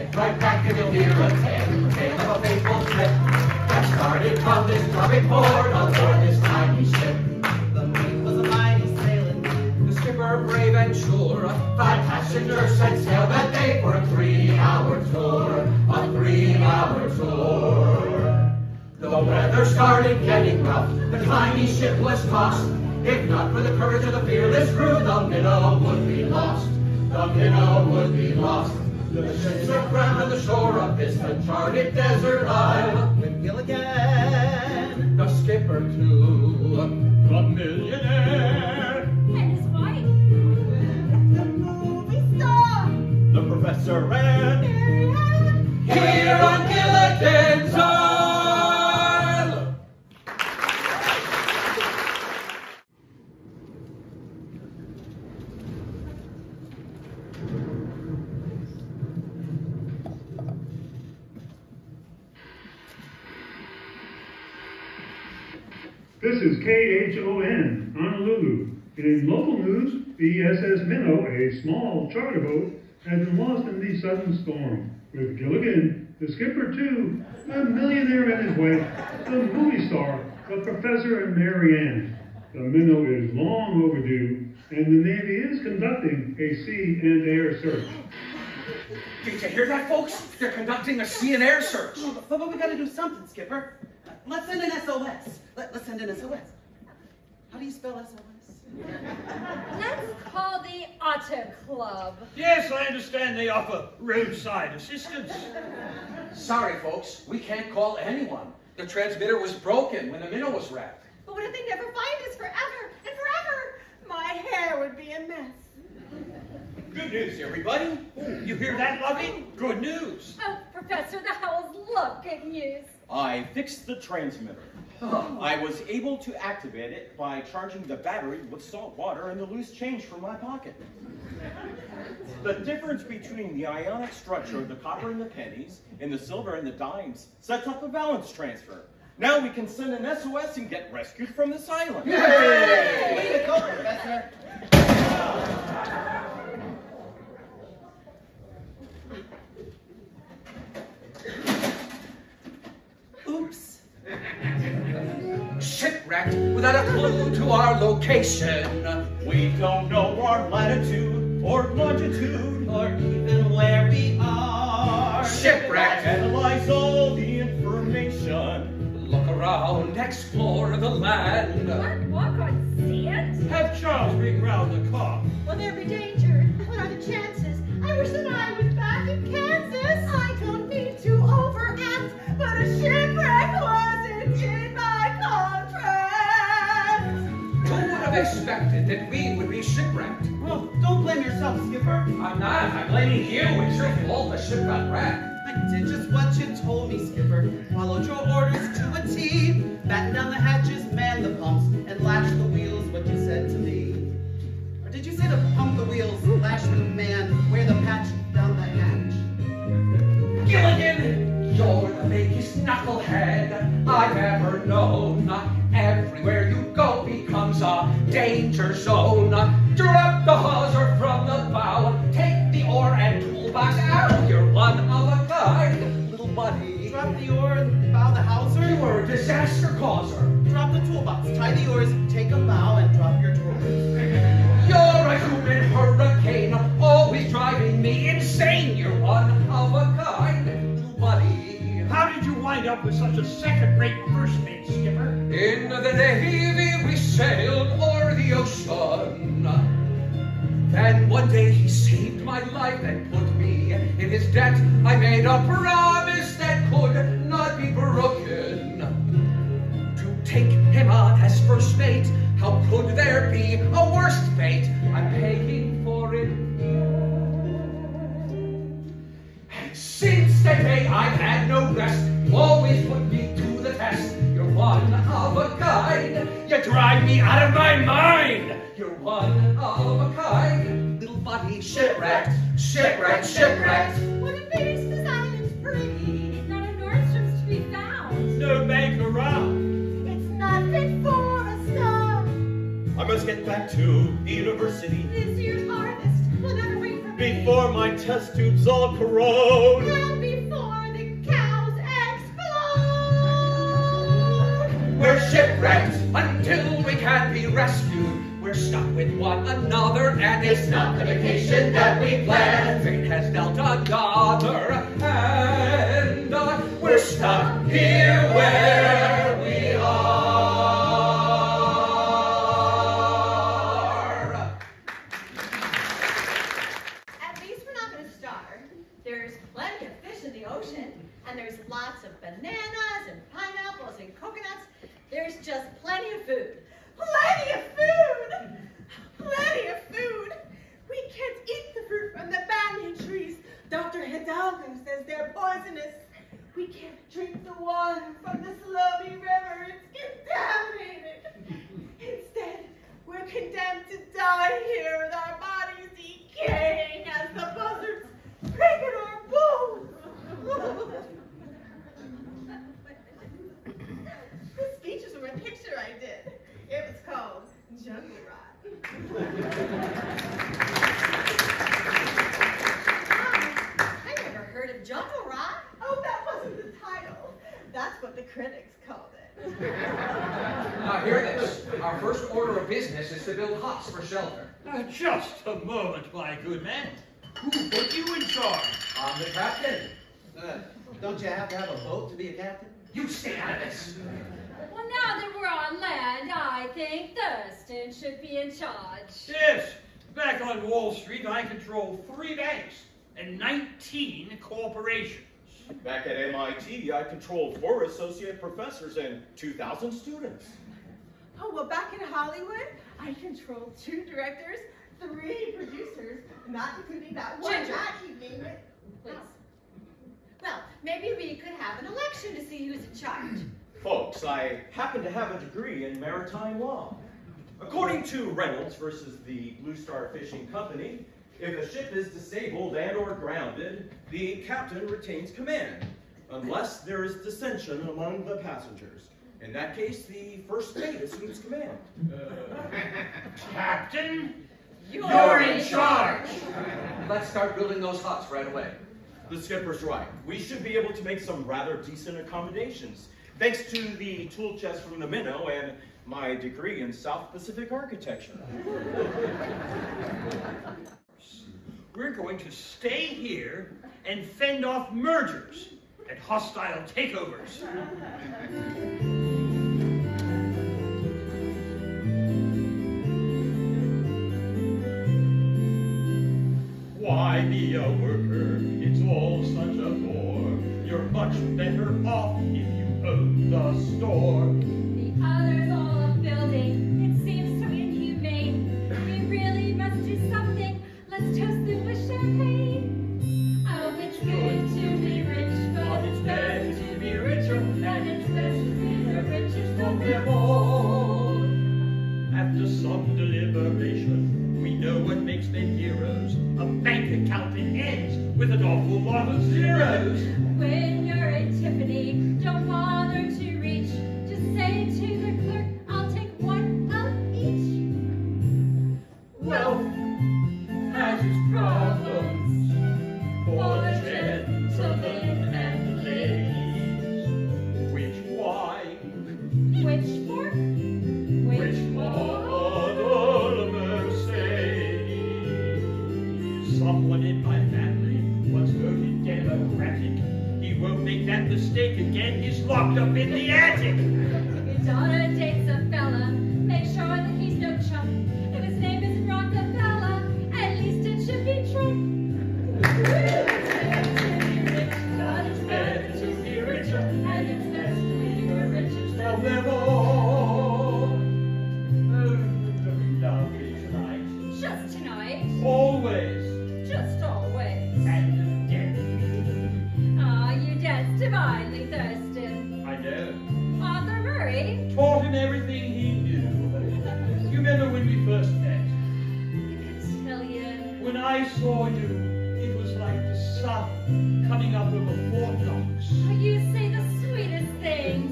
sit right back and you'll hear a tale of a faithful trip that started from this drumming port on board this tiny ship. The mate was a mighty sailing man, The skipper brave and sure, 5 passengers set sail that day for a 3-hour tour, a 3-hour tour. The weather started getting rough, the tiny ship was tossed. If not for the courage of the fearless crew, the minnow would be lost. The minnow would be lost. The ships are ground on the shore of this uncharted desert isle. with Gilligan, The skipper too, the millionaire, And his wife. The movie star. the professor and here on Gilligans Isle. This is KHON, Honolulu. In local news, the SS Minnow, a small charter boat, has been lost in the sudden storm. With Gilligan, the skipper too, the millionaire and his wife, the movie star, the professor and Mary Ann. The Minnow is long overdue, and the Navy is conducting a sea and air search. Did you hear that, folks? They're conducting a sea and air search. But we gotta do something, Skipper. Let's send an SOS. Let's send an SOS. How do you spell SOS? Let's call the Otter Club. Yes, I understand they offer roadside assistance. Sorry, folks, we can't call anyone. The transmitter was broken when the minnow was wrecked. But what if they never find us forever and forever? My hair would be a mess. Good news, everybody. You hear that, Lovey? Good news. Oh, Professor, the Howells love good news. I fixed the transmitter. I was able to activate it by charging the battery with salt water and the loose change from my pocket. The difference between the ionic structure of the copper and the pennies and the silver and the dimes sets up a balance transfer. Now we can send an SOS and get rescued from this island. Yay! Way to go, Professor. Oops. Shipwrecked without a clue to our location. We don't know our latitude or longitude Or even where we are. Shipwrecked. Analyze all the information. Look around, explore the land. What, walk on sand? Have Charles bring round the car. Will there be danger? What are the chances? I wish that I was back in Kansas. I don't mean to overact, but a shipwreck wasn't in my contract. Who would have expected that we would be shipwrecked? Well, don't blame yourself, Skipper. I'm not. I'm blaming you. It's your fault the ship got wrecked. I did just what you told me, Skipper. Followed your orders to a T. Batten down the hatches, man the pumps, and lash the wheels, what you said to me. Or did you say to pump the wheels, lash the man, wear the patch down the hatch? Gilligan, you're the biggest knucklehead I've ever known. Everywhere you go becomes a danger zone. Drop the hawser from the bow, take the oar and toolbox out. You're one of a kind, little buddy. Drop the oar and bow the hawser. You were a disaster causer. Drop the toolbox, tie the oars, take a bow, and drop your tools. You're a human hurricane, always driving me insane. You're one of a kind, little buddy. How did you wind up with such a second-rate first mate, Skipper? In the Navy we sailed o'er the ocean. Then one day he saved my life and put me in his debt. I made a promise that could not be broken. To take him on as first mate, how could there be a worse fate? I'm paying for it. And since that day I've had no rest. You always put me to the test. You're one of a kind. You drive me out of my mind. You're one of a kind. Little buddy, shipwrecked, shipwrecked, shipwrecked. What a beast, this island's free. Not a Nordstrom's to be found. No bank around. It's not fit for a star. I must get back to the university This year's harvest will never wait for me. before my test tubes all corrode. one another, and It's not the vacation that we planned. fate has dealt another hand. We're stuck here where we are. At least we're not going to starve. There's plenty of fish in the ocean, and there's lots of bananas and pineapples and coconuts. There's just plenty of food. Plenty of food! Plenty of food! We can't eat the fruit from the banyan trees. Dr. Hidalgo says they're poisonous. We can't drink the water from the Sloby River. It's contaminated. Instead, we're condemned to die here with our bodies decaying as the buzzards pick at our bones. This speech is from a picture I did. It was called Jungle Rot. I never heard of Jungle Rot. Oh, that wasn't the title. That's what the critics called it. Now hear this. Our first order of business is to build huts for shelter. Just a moment, my good man. Who put you in charge? I'm the captain. Don't you have to have a boat to be a captain? You stay out of this. Well, now that we're on land, I think Thurston should be in charge. Yes. Back on Wall Street, I control 3 banks and 19 corporations. Back at MIT, I controlled 4 associate professors and 2,000 students. Oh, well, back in Hollywood, I control 2 directors, 3 producers, not including that one Ginger. guy evening. Please. Well, maybe we could have an election to see who's in charge. Folks, I happen to have a degree in maritime law. According to Reynolds versus the Blue Star Fishing Company, if a ship is disabled and or grounded, the captain retains command, unless there is dissension among the passengers. In that case, the first mate assumes command. Captain, You're in charge. Let's start building those huts right away. The skipper's right. We should be able to make some rather decent accommodations, thanks to the tool chest from the minnow and my degree in South Pacific architecture. we're going to stay here and fend off mergers and hostile takeovers. Why be a worker? It's all such a bore. You're much better off if you own the store. The others all a building. It seems so inhumane. We really must do something. Let's toast them with champagne. Oh, it's good to be rich, but it's better to be richer, and it's best to be the richest of them all. After some deliberation, we know what makes them heroes. A bank account that ends with an awful lot of zeros. When you're in Tiffany, don't bother to reach. Just say to the clerk, I'll take one of each. Wealth has its problems for the gentlemen and ladies. Which wine? Which fork? Which model Mercedes? Someone in my family once voted Democratic. He won't make that mistake again. He's locked up in the attic. If your daughter dates a fella, make sure that he's no chump. If his name is Rockefeller, at least it should be Trump. It's better to be richer, and it's best to be the richest of them all. Oh, very lovely tonight. Just tonight, Always. just always. And again. Ah, you dance divinely, Thurston. I know. Arthur Murray, Taught him everything he knew. You remember when we first met? the cotillion. When I saw you, it was like the sun coming up over Fort Knox. Oh, you say the sweetest things.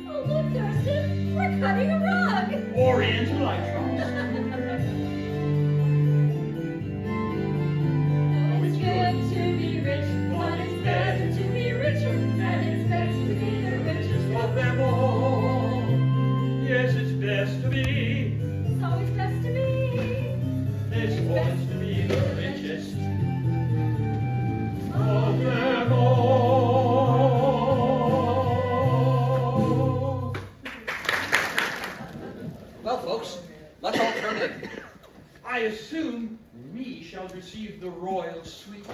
Oh, look, Thurston, we're cutting a rug. Oriental, I trust. Oh, it's good to be rich, but it's better to be richer, and it's best to be the richest Of them all. Yes, it's best to be. It's always best to be royal suite.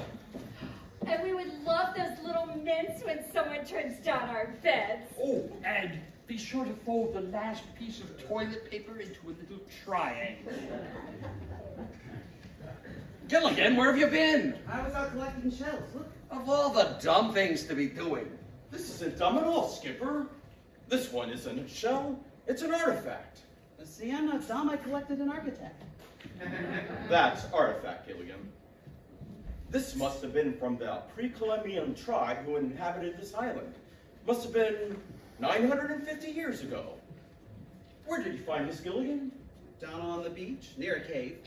And we would love those little mints when someone turns down our beds. Oh, and be sure to fold the last piece of toilet paper into a little triangle. Gilligan, where have you been? I was out collecting shells. Look. Of all the dumb things to be doing. This isn't dumb at all, Skipper. This one isn't a shell, it's an artifact. See, I'm not dumb. I collected an architect. That's artifact, Gilligan. This must have been from the pre-Columbian tribe who inhabited this island. Must have been 950 years ago. Where did you find this, Gilligan? Down on the beach, near a cave.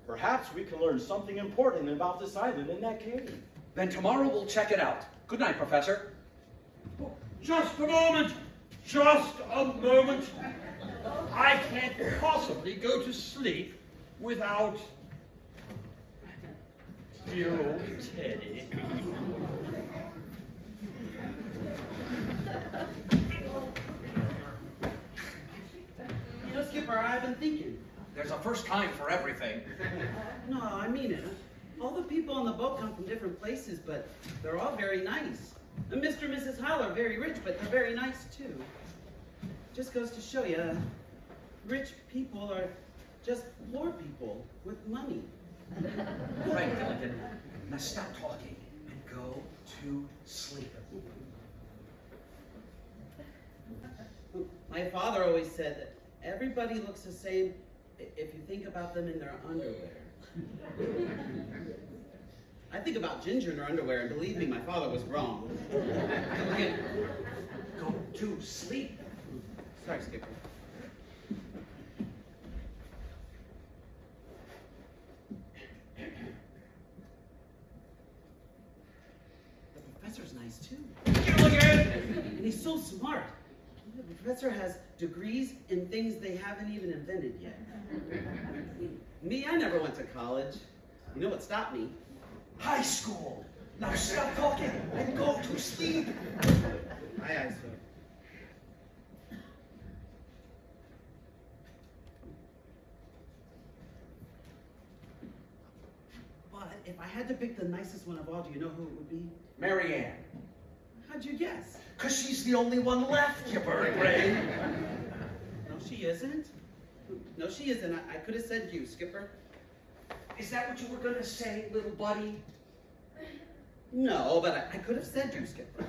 Perhaps we can learn something important about this island in that cave. Then tomorrow we'll check it out. Good night, Professor. Just a moment. Just a moment. I can't possibly go to sleep without dear old Teddy. You know, Skipper, I've been thinking. There's a first time for everything. No, I mean it. All the people on the boat come from different places, but they're all very nice. And Mr. and Mrs. Howell are very rich, but they're very nice too. Just goes to show you, rich people are just poor people with money. Right, Gilligan. Now stop talking and go to sleep. My father always said that everybody looks the same if you think about them in their underwear. I think about Ginger in her underwear, and believe me, my father was wrong. Gilligan, go to sleep. Sorry, Skipper. The professor's nice too. And he's so smart. The professor has degrees in things they haven't even invented yet. Me, I never went to college. You know what stopped me? High school. Now stop talking and go to sleep. Aye, sir. But if I had to pick the nicest one of all, do you know who it would be? Mary Ann. How'd you guess? Because she's the only one left, you bird brain. No, she isn't. No, she isn't. I could have said you, Skipper. Is that what you were going to say, little buddy? No, but I could have said you, Skipper.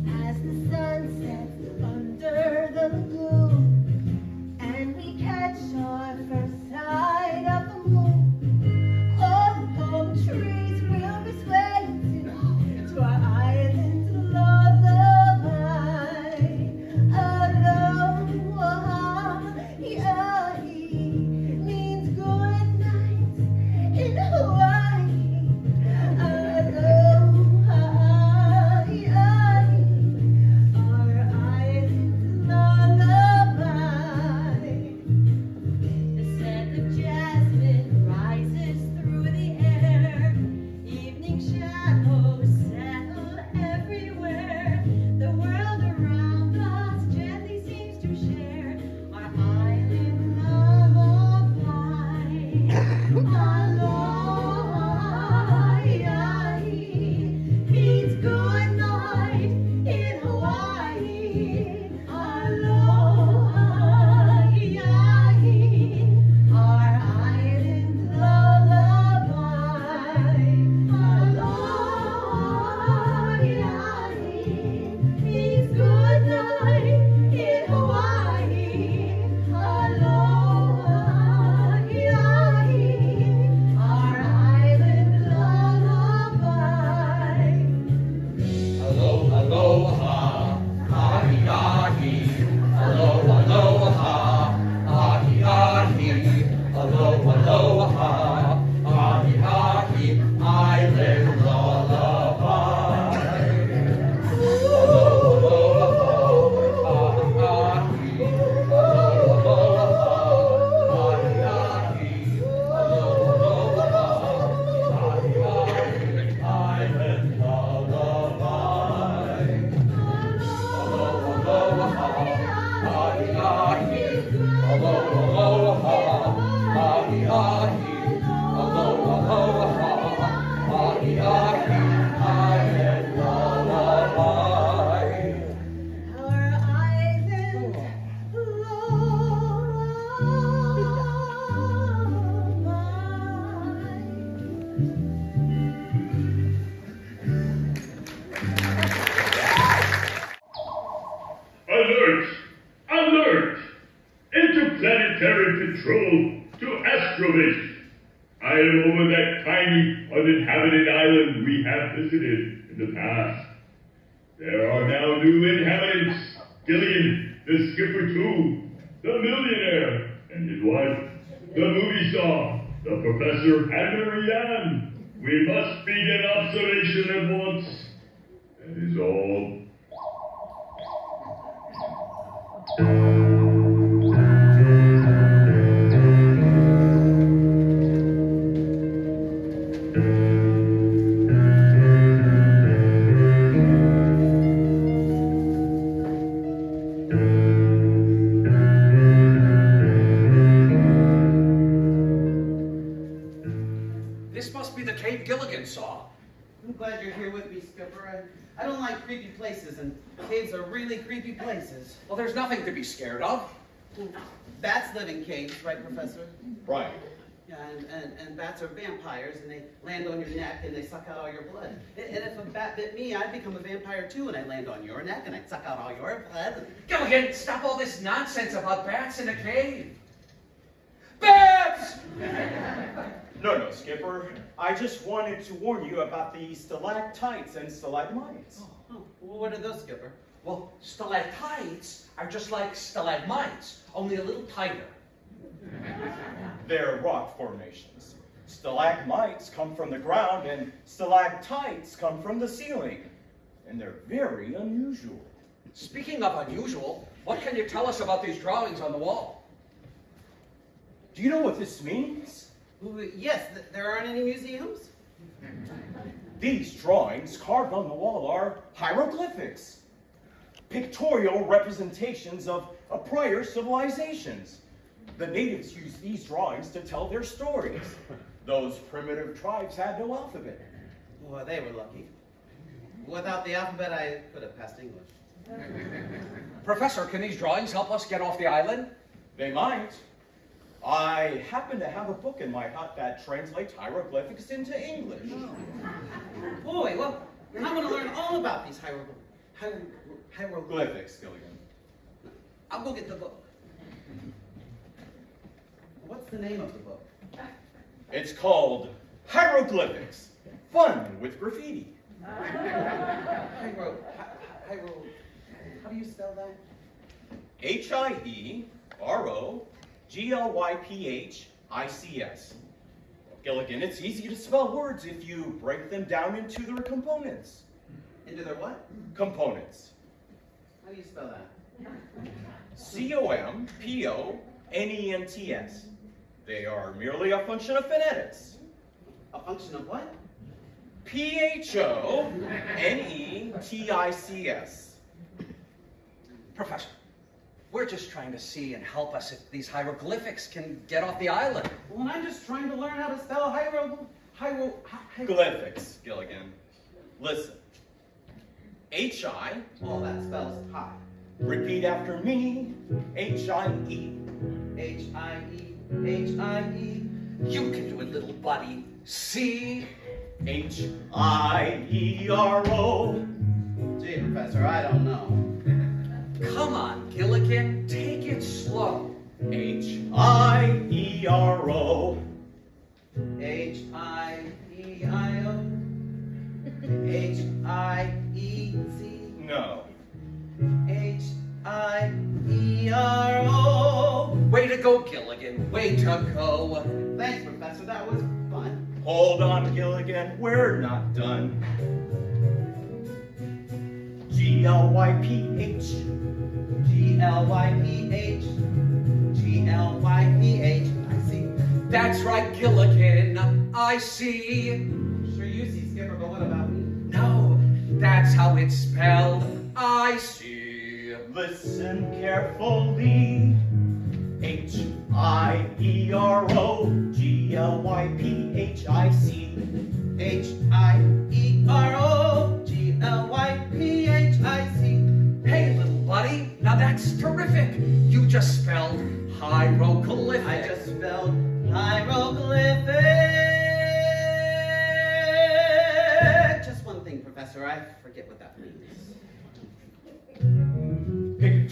As the sun sets under the lagoon, and we catch our first sight of the moon, all the palm trees will be swaying to our island, to love the patrol to Astrovich. I am over that tiny, uninhabited island we have visited in the past. There are now new inhabitants. Gilligan, the skipper too, the millionaire and his wife, the movie star, the professor, and Marianne. We must begin observation at once. That is all. This must be the cave Gilligan saw. I'm glad you're here with me, Skipper. I don't like creepy places, and caves are really creepy places. Well, there's nothing to be scared of. Bats live in caves, right, Professor? Right. Yeah, and bats are vampires, and they land on your neck, and they suck out all your blood. And if a bat bit me, I'd become a vampire too, and I'd land on your neck, and I'd suck out all your blood. Gilligan, stop all this nonsense about bats in a cave. Bats! No, Skipper. I just wanted to warn you about the stalactites and stalagmites. Oh, well, what are those, Skipper? Well, stalactites are just like stalagmites, only a little tighter. They're rock formations. Stalagmites come from the ground and stalactites come from the ceiling. And they're very unusual. Speaking of unusual, what can you tell us about these drawings on the wall? Do you know what this means? Yes, there aren't any museums? These drawings carved on the wall are hieroglyphics, pictorial representations of prior civilizations. The natives used these drawings to tell their stories. Those primitive tribes had no alphabet. Well, they were lucky. Without the alphabet, I could have passed English. Professor, can these drawings help us get off the island? They might. I happen to have a book in my hut that translates hieroglyphics into English. Boy, well, then I want to learn all about these hieroglyphics. Glyphics, Gilligan. I'll go get the book. What's the name of the book? It's called Hieroglyphics, Fun with Graffiti. How do you spell that? Hieroglyphics. Gilligan, it's easy to spell words if you break them down into their components. Into their what? Components. How do you spell that? Components. They are merely a function of phonetics. A function of what? Phonetics. Professor, we're just trying to see and help us if these hieroglyphics can get off the island. Well, I'm just trying to learn how to spell Glyphics, Gilligan. Listen. H-I. Oh, that spells high. Repeat after me. H-I-E. H-I-E. H-I-E. You can do it, little buddy. C. H-I-E-R-O. Gee, Professor, I don't know. Come on, Gilligan, take it slow. H-I-E-R-O. H-I-E-I-O. H-I-E-C. No. H-I-E-R-O. Way to go, Gilligan, way to go. Thanks, Professor, that was fun. Hold on, Gilligan, we're not done. G-L-Y-P-H. G-L-Y-P-H. G-L-Y-P-H. I see. That's right, Gilligan, I see. Sure you see, Skipper, but what about me? No, that's how it's spelled. I see. Listen carefully. H-I-E-R-O. G-L-Y-P-H-I-C. H-I-E-R-O. G-L-Y-P-H-I-C. Hey, little buddy, now that's terrific. You just spelled hieroglyphic. I just spelled hieroglyphic. Just one thing, Professor, I forget what that means.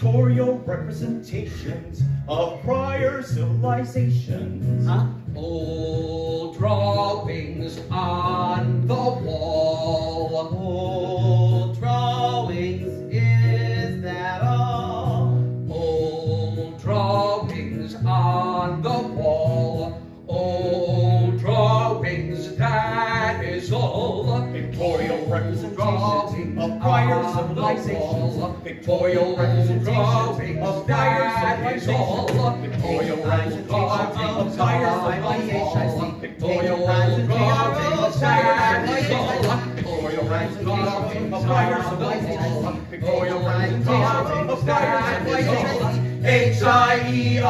pictorial representations of prior civilizations. Huh? Old drawings on the wall. Old drawings, is that all? Old drawings on the wall. Old drawings, that is all. Pictorial representations of prior civilizations. Pictorial representations of prior civilizations. Pictorial representations of prior civilizations. Pictorial representations of prior civilizations. Pictorial representations of prior civilizations. Pictorial representations of prior civilizations. HIEROGLYPHIC.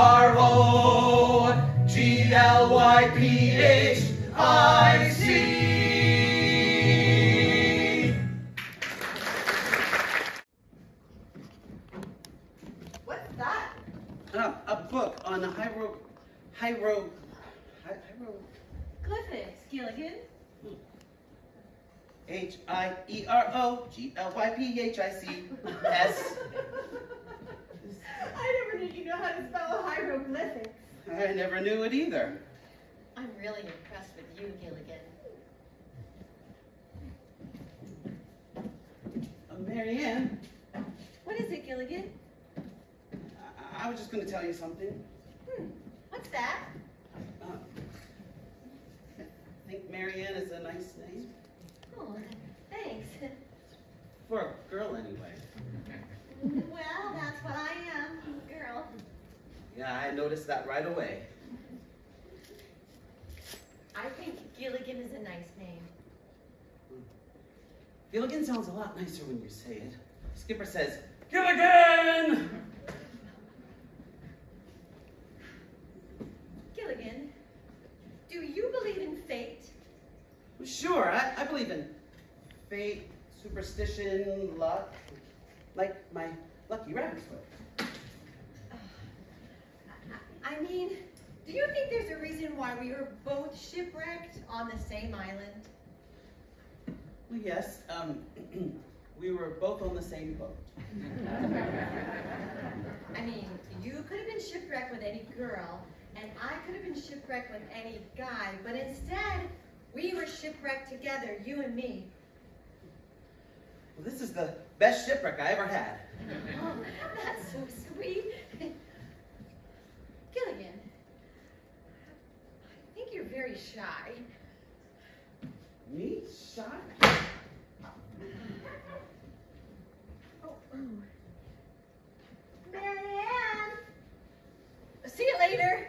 What's that? A book on Glyphics, Gilligan. HIEROGLYPHICS. I never knew you know how to spell hieroglyphics. I never knew it either. I'm really impressed with you, Gilligan. Marianne, What is it, Gilligan? I was just going to tell you something. What's that? I think Marianne is a nice name. Oh, thanks. For a girl, anyway. Well, that's what I am, girl. Yeah, I noticed that right away. I think Gilligan is a nice name. Gilligan sounds a lot nicer when you say it. Skipper says, Gilligan! Gilligan, do you believe in fate? Sure, I believe in fate, superstition, luck, like my lucky rabbit's foot. I mean, do you think there's a reason why we were both shipwrecked on the same island? Well, yes, we were both on the same boat. I mean, you could have been shipwrecked with any girl, and I could have been shipwrecked with any guy, but instead, we were shipwrecked together, you and me. Well, this is the best shipwreck I ever had. Oh, that's so sweet. Gilligan, I think you're very shy. Me? Shy? Oh. Marianne! See you later.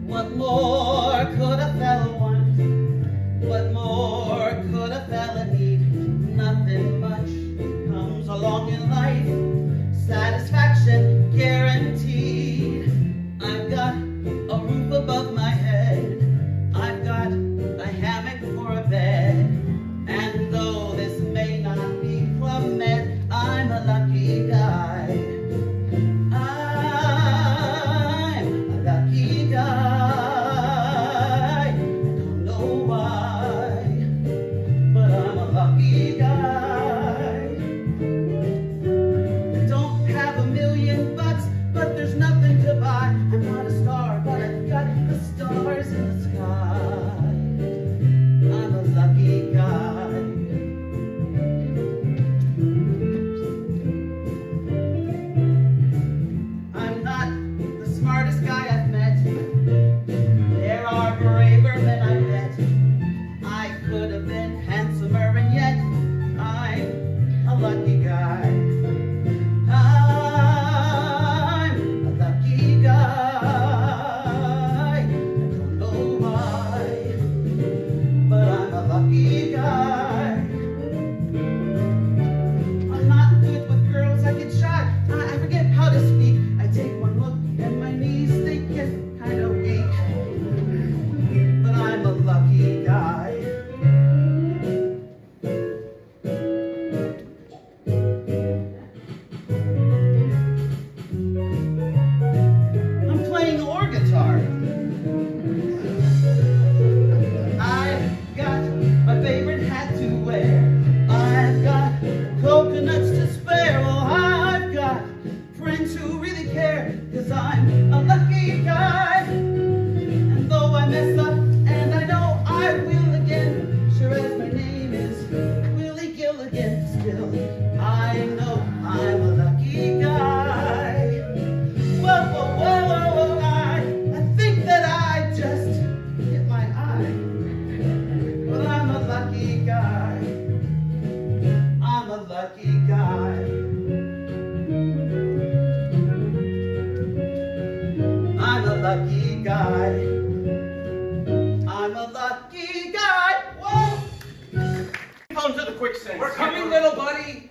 What more could a fellow want? What more could a fella need? Nothing much comes along in life. Satisfaction guaranteed. I've got a roof above my head. I've got a hammock for a bed. And though this may not be Club Med, I'm a lucky guy. I'm a lucky guy. Don't know why, but I'm a lucky guy. I know I'm a lucky guy. Whoa, whoa, whoa, whoa, whoa, I think that I just hit my eye. Well, I'm a lucky guy. I'm a lucky guy. I'm a lucky guy. I'm a lucky guy. Whoa! Come to the quicksand. We're coming, little buddy.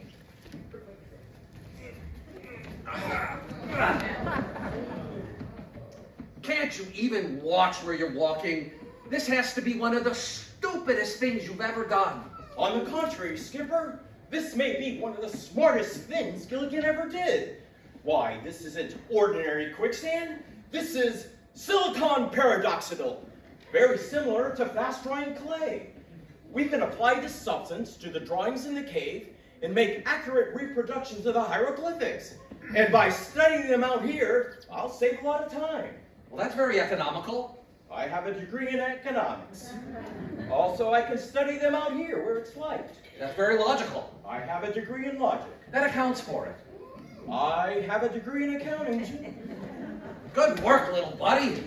Can't you even watch where you're walking? This has to be one of the stupidest things you've ever done. On the contrary, Skipper, this may be one of the smartest things Gilligan ever did. Why, this isn't ordinary quicksand. This is silicon paradoxical, very similar to fast-drying clay. We can apply this substance to the drawings in the cave and make accurate reproductions of the hieroglyphics. And by studying them out here, I'll save a lot of time. Well, that's very economical. I have a degree in economics. Also, I can study them out here where it's light. That's very logical. I have a degree in logic. That accounts for it. I have a degree in accounting, too. Good work, little buddy.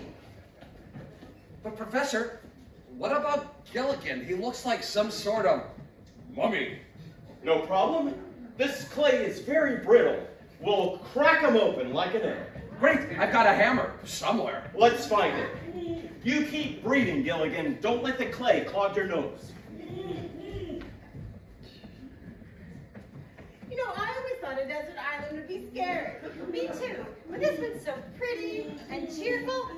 But, Professor, what about Gilligan? He looks like some sort of mummy. No problem. This clay is very brittle. We'll crack him open like an egg. Great, I've got a hammer somewhere. Let's find it. You keep breathing, Gilligan. Don't let the clay clog your nose. You know, I always thought a desert island would be scary. Me too. But this one's so pretty and cheerful.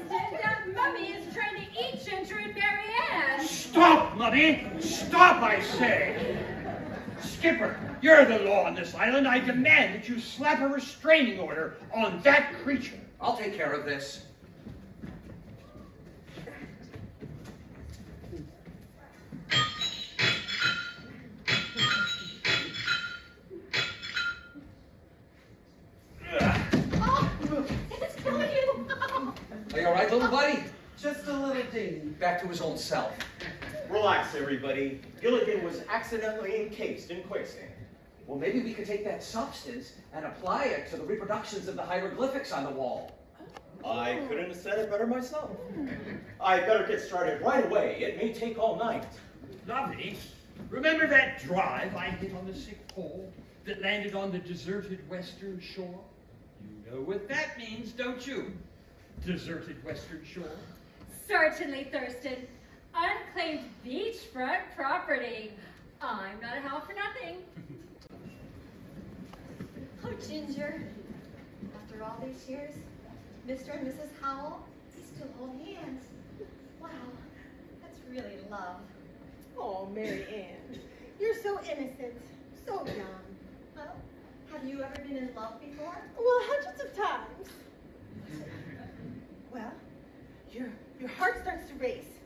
That mummy is trying to eat Ginger and Marianne. Stop, Mummy! Stop, I say! Skipper, you're the law on this island. I demand that you slap a restraining order on that creature. I'll take care of this. It's killing you. Are you all right, little buddy? Just a little ding. Back to his old self. Relax, everybody. Gilligan was accidentally encased in quicksand. Well, maybe we could take that substance and apply it to the reproductions of the hieroglyphics on the wall. I couldn't have said it better myself. I better get started right away. It may take all night. Lovely. Remember that drive I hit on the sick pole that landed on the deserted western shore? You know what that means, don't you? Deserted western shore. Certainly, Thurston. Unclaimed beachfront property. I'm not a hell for nothing. Oh, Ginger. After all these years, Mr. and Mrs. Howell, they still hold hands. Wow, that's really love. Oh, Mary Ann, you're so innocent, so young. Well, have you ever been in love before? Well, hundreds of times. Well, your heart starts to race,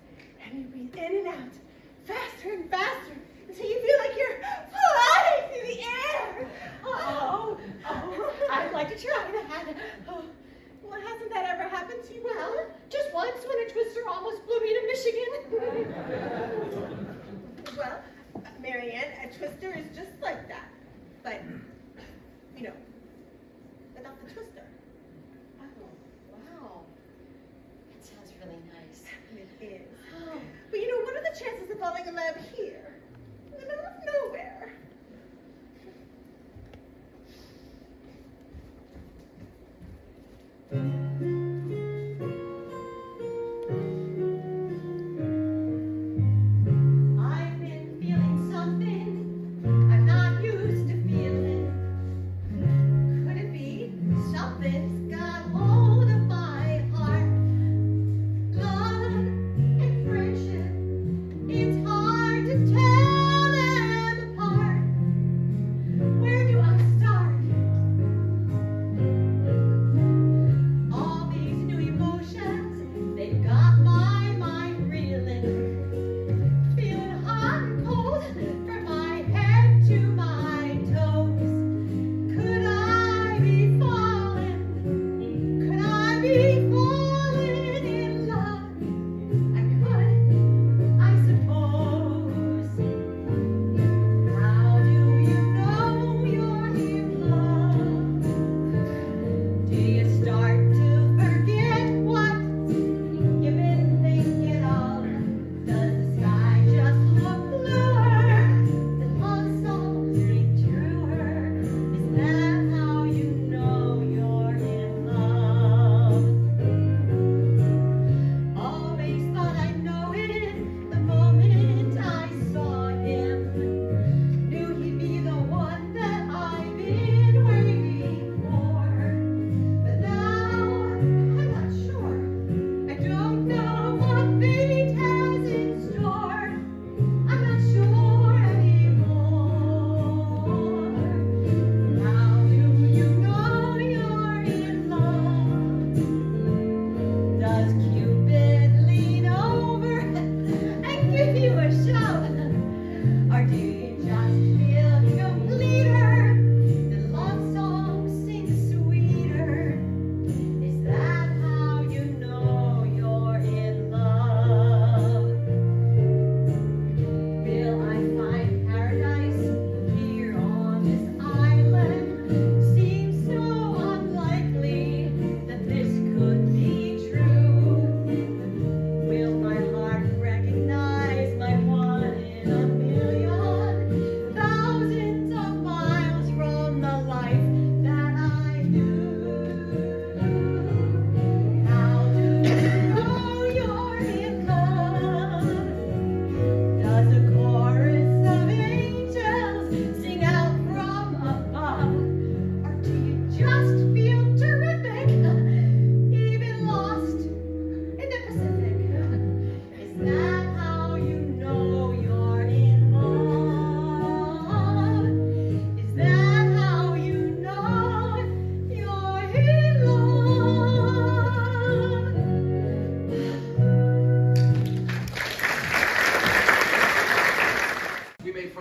and you breathe in and out, faster and faster, until you feel like you're flying through the air. Oh, I'd like to try that. Oh, well, hasn't that ever happened to you? Well, just once when a twister almost blew me to Michigan. Well, Mary Ann, a twister is just like that, but, you know, without the twister. Oh, wow. That sounds really nice. It is. Oh, but you know, what are the chances of falling in love here? In the middle of nowhere. I've been feeling something I'm not used to feeling. Could it be something's got hold of my heart? Love and friendship, it's hard to tell.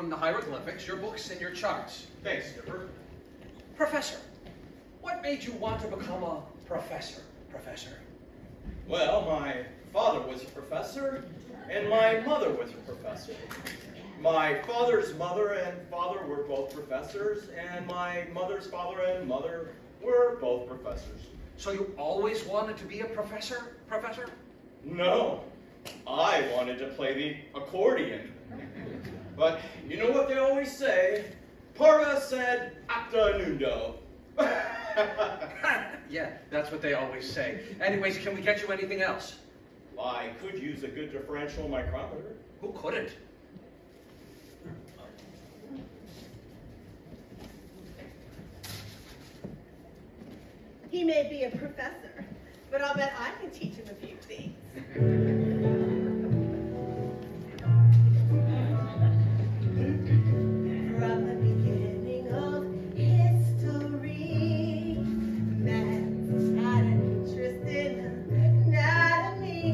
from the hieroglyphics, your books, and your charts. Thanks, Skipper. Professor, what made you want to become a professor, Professor? Well, my father was a professor, and my mother was a professor. My father's mother and father were both professors, and my mother's father and mother were both professors. So you always wanted to be a professor, Professor? No, I wanted to play the accordion. But you know what they always say? Para sed acta nundo. Yeah, that's what they always say. Anyways, can we get you anything else? I could use a good differential micrometer. Who couldn't? He may be a professor, but I'll bet I can teach him a few things. From the beginning of history, man had an interest in anatomy,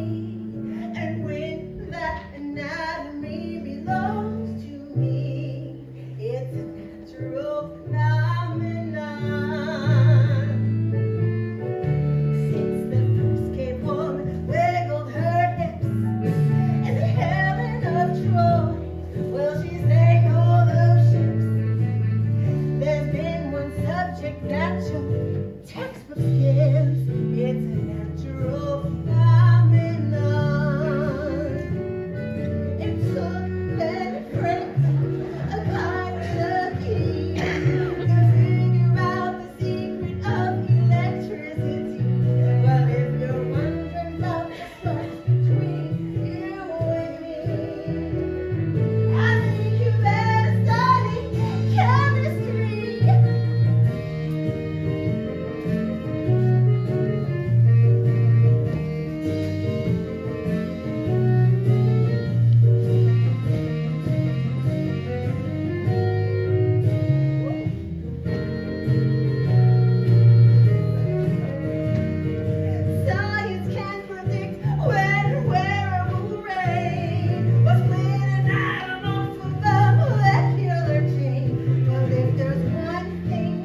and when that anatomy belongs to me, it's a natural phenomenon. Since the first cave woman wiggled her hips in the Helen of Troy, well, she sang all those ships. There's been one subject that your textbook gives. It's a natural phenomenon. It took Ben Franklin a kind of key to figure out the secret of electricity. Well, if you're wondering about the sparks between you and me, I think you better study chemistry. Science can predict when and where it will rain, or split an atom off of the molecular chain. But if there's one thing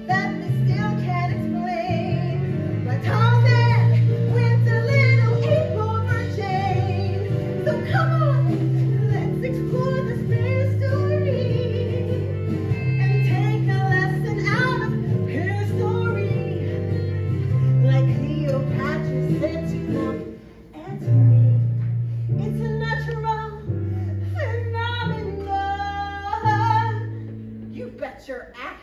that we still can't explain, like Tom said, with a little ink over chain. So come on, let's explore the mystery and take a lesson out of history. Like Cleopatra said to Mark Antony, it's a natural phenomenon. You bet your ass.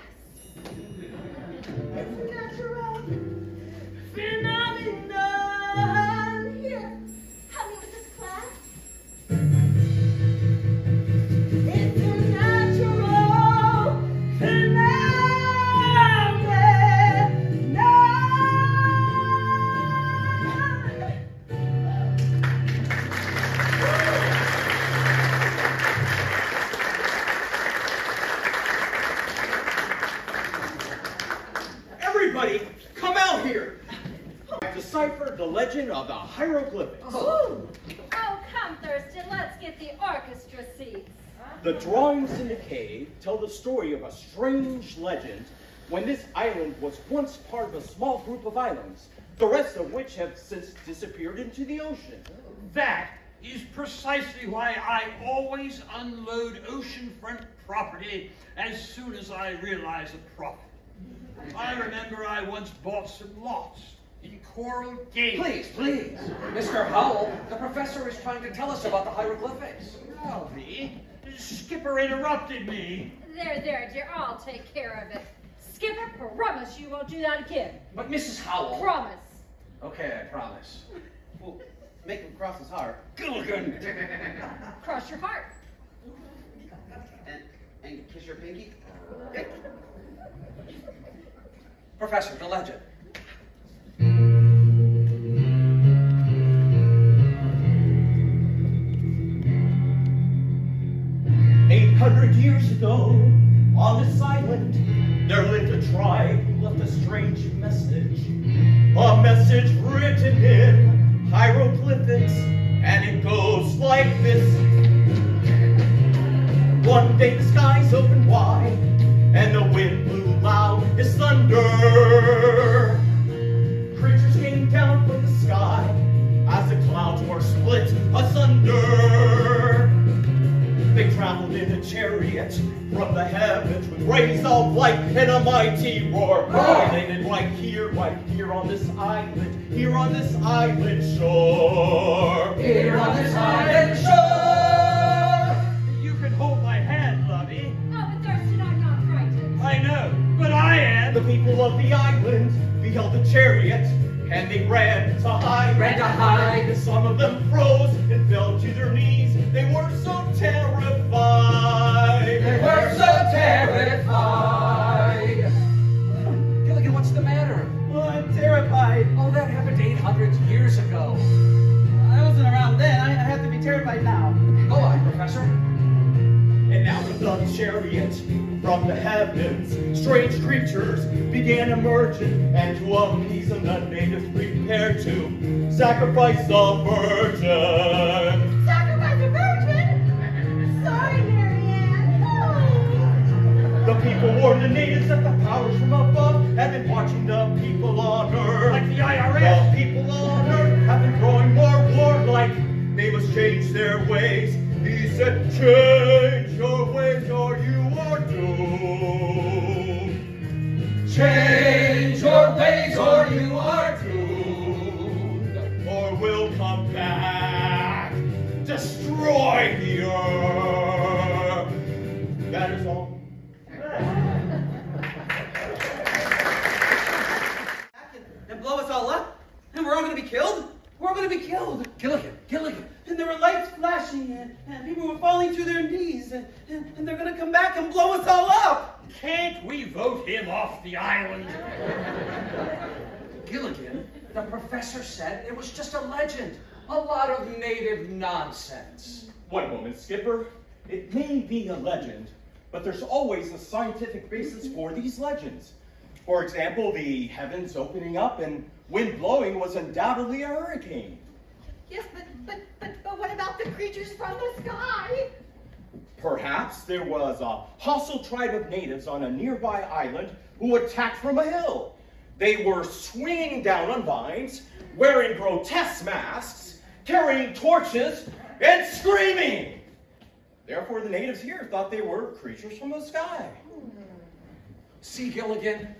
It's a natural phenomenon. Here, help me with this class. It's a natural phenomenon. Everybody, come out here! I've deciphered the legend of the hieroglyphics. Oh, come, Thurston, let's get the orchestra seats. The drawings in the cave tell the story of a strange legend when this island was once part of a small group of islands, the rest of which have since disappeared into the ocean. That is precisely why I always unload oceanfront property as soon as I realize a profit. I remember I once bought some lots in Coral Gables. Please, please. Mr. Howell, the professor is trying to tell us about the hieroglyphics. Ralphie, Skipper interrupted me. There, dear, I'll take care of it. Skipper, promise you won't do that again. But Mrs. Howell... Promise. Okay, I promise. Well, make him cross his heart. Gilligan! Cross your heart. And kiss your pinky. Professor, the legend. 800 years ago, on this island, there lived a tribe who left a strange message. A message written in hieroglyphics, and it goes like this. One day the skies opened wide, and the wind blew loud as thunder. Creatures came down from the sky as the clouds were split asunder. They traveled in a chariot from the heavens with rays of light and a mighty roar. They landed right here on this island, here on this island shore. Here on this island shore. You can hold my hand, lovey. Oh, but Thurston, I'm not frightened. I know, but I am. The people of the island beheld the chariot, and they ran to hide. Ran to hide. And some of them froze and fell to their knees. They were so terrified. They were so terrified. Gilligan, what's the matter? Oh, I'm terrified. Oh, that happened 800 years ago. I wasn't around then. I have to be terrified now. Go on, Professor. And out of the chariot, from the heavens, strange creatures began emerging, and to appease them, the natives prepared to sacrifice the virgin. Sacrifice a virgin? Sorry, Marianne. No. The people warned the natives that the powers from above have been watching the people on earth. Like the IRS. The people on earth have been growing more warlike. They must change their ways. He said, change your ways or you are doomed. Change your ways or you are doomed. Or we'll come back, destroy the earth. That is all. And blow us all up? And we're all going to be killed? We're all going to be killed. Gilligan. And there were lights flashing, and people were falling to their knees, and they're going to come back and blow us all up. Can't we vote him off the island? Gilligan, the professor said it was just a legend. A lot of native nonsense. One moment, Skipper. It may be a legend, but there's always a scientific basis for these legends. For example, the heavens opening up and wind blowing was undoubtedly a hurricane. Yes, but what about the creatures from the sky? Perhaps there was a hostile tribe of natives on a nearby island who attacked from a hill. They were swinging down on vines, wearing grotesque masks, carrying torches, and screaming. Therefore, the natives here thought they were creatures from the sky. See, Gilligan?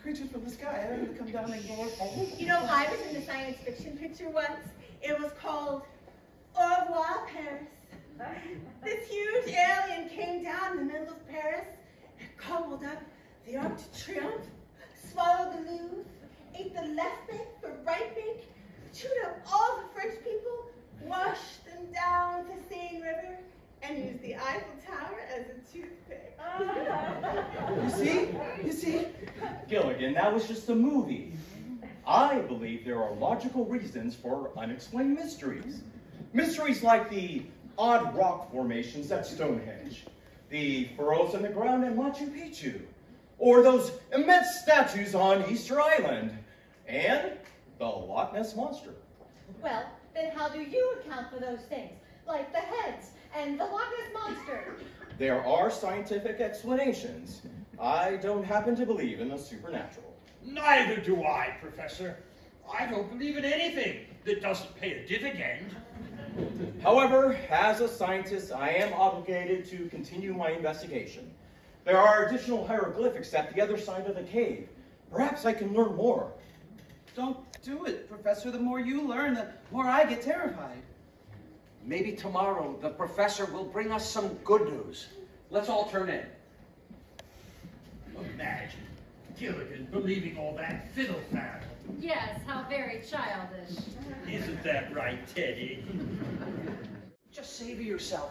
Creatures from the sky having to come down and go up. You know, I was in a science fiction picture once. It was called Au revoir, Paris. This huge alien came down in the middle of Paris and gobbled up the Arc de Triomphe, swallowed the Louvre, ate the left bank, the right bank, chewed up all the French people, washed them down the Seine River, and used the Eiffel Tower as a toothpick. You see? Gilligan, that was just a movie. I believe there are logical reasons for unexplained mysteries. Mysteries like the odd rock formations at Stonehenge, the furrows in the ground in Machu Picchu, or those immense statues on Easter Island, and the Loch Ness Monster. Well, then how do you account for those things, like the heads and the Loch Ness Monster? There are scientific explanations. I don't happen to believe in the supernatural. Neither do I, Professor. I don't believe in anything that doesn't pay a dividend. However, as a scientist, I am obligated to continue my investigation. There are additional hieroglyphics at the other side of the cave. Perhaps I can learn more. Don't do it, Professor. The more you learn, the more I get terrified. Maybe tomorrow the professor will bring us some good news. Let's all turn in. Imagine Gilligan believing all that fiddle-faddle. Yes, how very childish. Isn't that right, Teddy? Just say to yourself,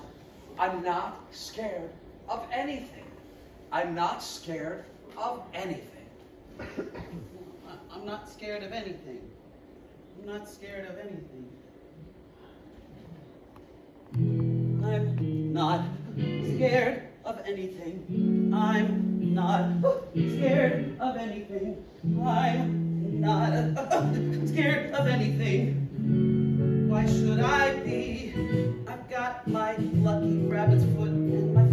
I'm not scared of anything. I'm not scared of anything. I'm not scared of anything. I'm not scared of anything. I'm not scared of anything. I'm not scared of anything. I'm not scared of anything. Why should I be? I've got my lucky rabbit's foot and my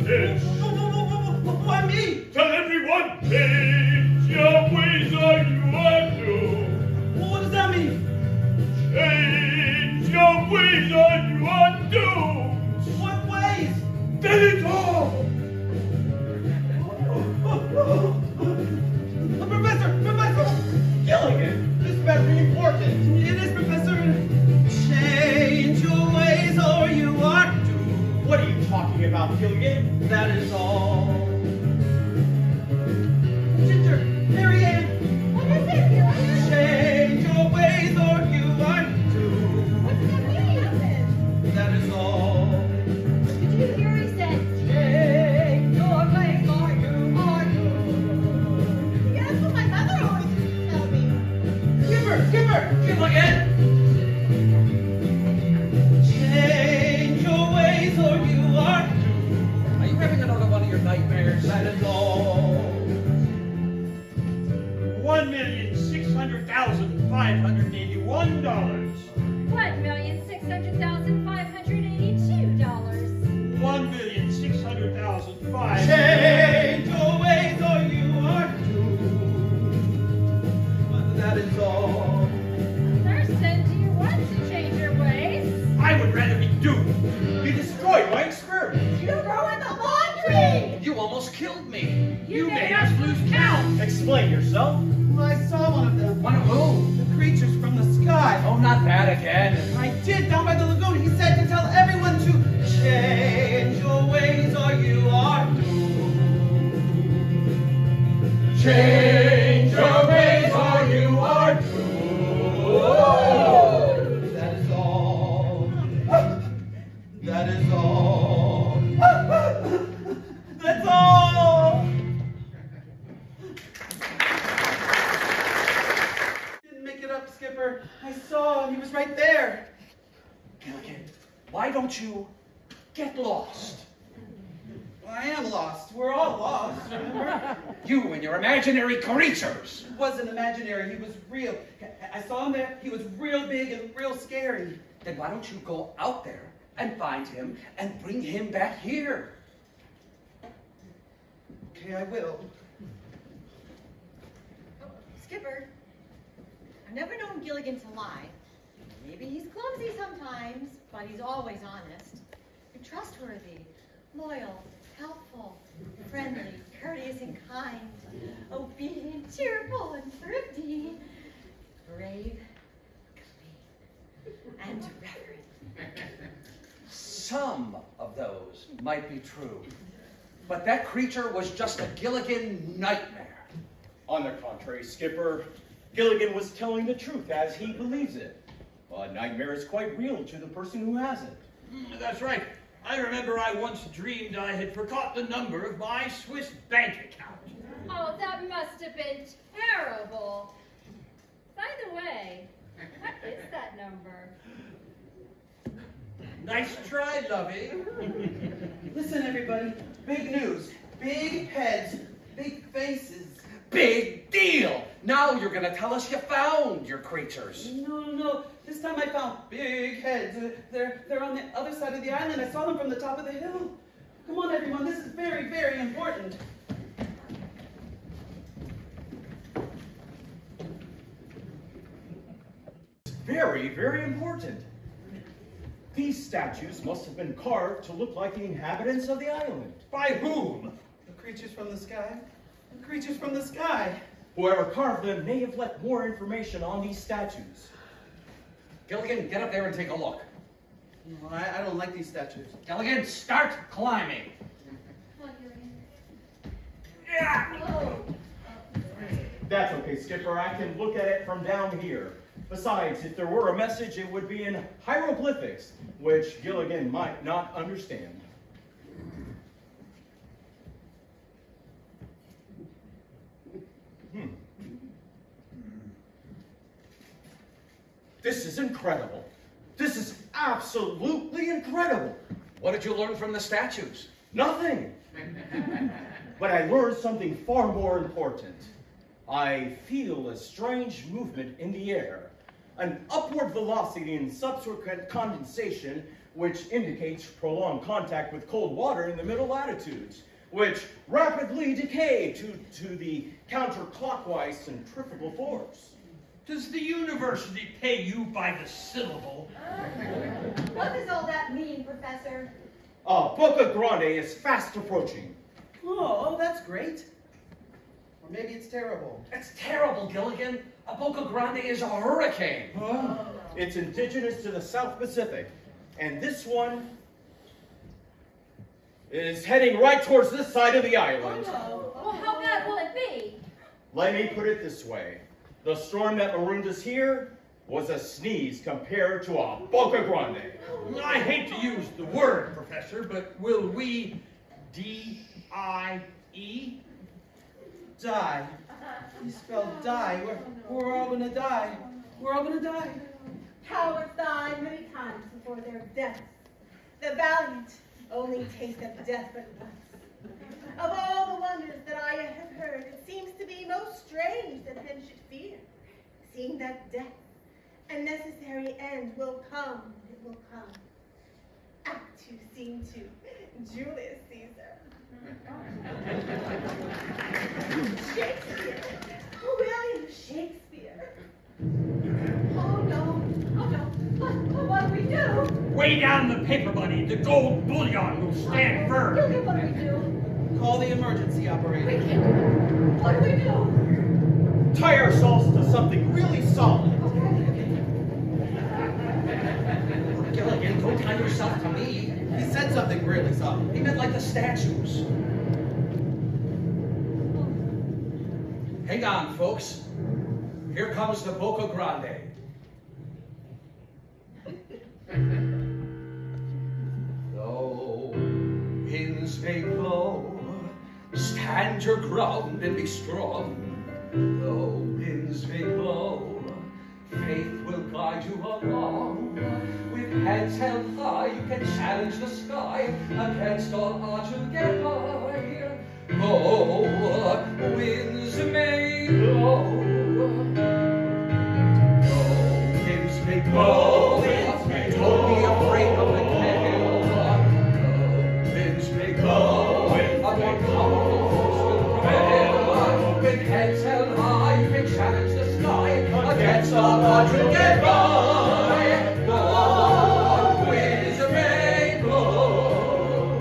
advantage. Why me? Tell everyone, change your ways or you are doomed. What does that mean? Change your ways or you are doomed. What ways? That is all. Professor! Gilligan, this better be important. It is, Professor. Change your ways or you are doomed. What are you talking about, Gilligan? That is all. Ginger, Mary Ann. What is it, Gilligan? Change your ways or you are doomed. What's the meaning of this? That is all. Did you hear he said, change your ways or you are doomed? Yeah, that's what my mother always used to tell me. Give again. Change your ways or you are doomed. Are you having another one of your nightmares? That is all. 1,600,581. $1,600,582. 1,600,005. Change your ways or you are doomed. That is all. Thurston, do you want to change your ways? I would rather be doomed. You destroyed my experiment. You ruined the laundry! You almost killed me. You made us lose count. Explain yourself. Well, I saw one of them. One of who? The creatures from the sky. Oh, not that again. I did, down by the lagoon. He said to tell everyone to change your ways or you are doomed. Change your ways or you are doomed. That is all. That is all. That's all. Didn't make it up, Skipper. I saw him. He was right there. Gilligan, why don't you get lost? Well, I am lost. We're all lost, remember? You and your imaginary creatures. He wasn't imaginary. He was real. I saw him there. He was real big and real scary. Then why don't you go out there and find him and bring him back here? Okay, I will. Oh, Skipper, I've never known Gilligan to lie. Maybe he's clumsy sometimes, but he's always honest. And trustworthy, loyal, helpful, friendly, courteous and kind, obedient, cheerful and thrifty, brave, clean, and reverent. Some of those might be true, but that creature was just a Gilligan nightmare. On the contrary, Skipper, Gilligan was telling the truth as he believes it. A nightmare is quite real to the person who has it. That's right. I remember I once dreamed I had forgot the number of my Swiss bank account. Oh, that must have been terrible. By the way, what is that number? Nice try, Lovey. Listen, everybody. Big news. Big heads. Big faces. Big deal! Now you're gonna tell us you found your creatures. No. This time I found big heads. They're on the other side of the island. I saw them from the top of the hill. Come on, everyone. This is very, very important. Very, very important. These statues must have been carved to look like the inhabitants of the island. By whom? The creatures from the sky. The creatures from the sky. Whoever carved them may have left more information on these statues. Gilligan, get up there and take a look. No, I don't like these statues. Gilligan, start climbing. Come on, Gilligan. Yeah. Oh. That's okay, Skipper. I can look at it from down here. Besides, if there were a message, it would be in hieroglyphics, which Gilligan might not understand. This is incredible. This is absolutely incredible. What did you learn from the statues? Nothing. But I learned something far more important. I feel a strange movement in the air. an upward velocity in subsequent condensation, which indicates prolonged contact with cold water in the middle latitudes, which rapidly decay to the counterclockwise centrifugal force. Does the university pay you by the syllable? What does all that mean, Professor? Boca Grande is fast approaching. Oh, that's great. Or maybe it's terrible. It's terrible, Gilligan. A Boca Grande is a hurricane. It's indigenous to the South Pacific, and this one is heading right towards this side of the island. Well, how bad will it be? Let me put it this way. The storm that marooned us here was a sneeze compared to a Boca Grande. I hate to use the word, Professor, but will we D-I-E? Die. You spelled die. We're all gonna die. We're all gonna die. Cowards die many times before their deaths. The valiant only taste of death but once. Of all the wonders that I have heard, it seems to be most strange that men should fear, seeing that death, a necessary end, will come, it will come. Act 2, Scene 2, Julius Caesar. Shakespeare, William Shakespeare. Oh no, what do we do? Weigh down the paper money. The gold bullion will stand firm. Gilligan, what do we do? Call the emergency operator. We can't do it. What do we do? Tie ourselves to something really solid. Gilligan, don't tie yourself to me. He said something really solid. He meant like the statues. Hang on, folks. Here comes the Boca Grande. Though winds may blow, stand your ground and be strong. Though winds may blow, faith will guide you along. With heads held high, you can challenge the sky. Against all odds you'll get by. Though winds may blow, though winds may blow, don't be afraid of the gale. Though winds may blow, a more powerful force will prevail. With heads held high, you can challenge the sky. Against all odds you'll get by. Though winds may blow,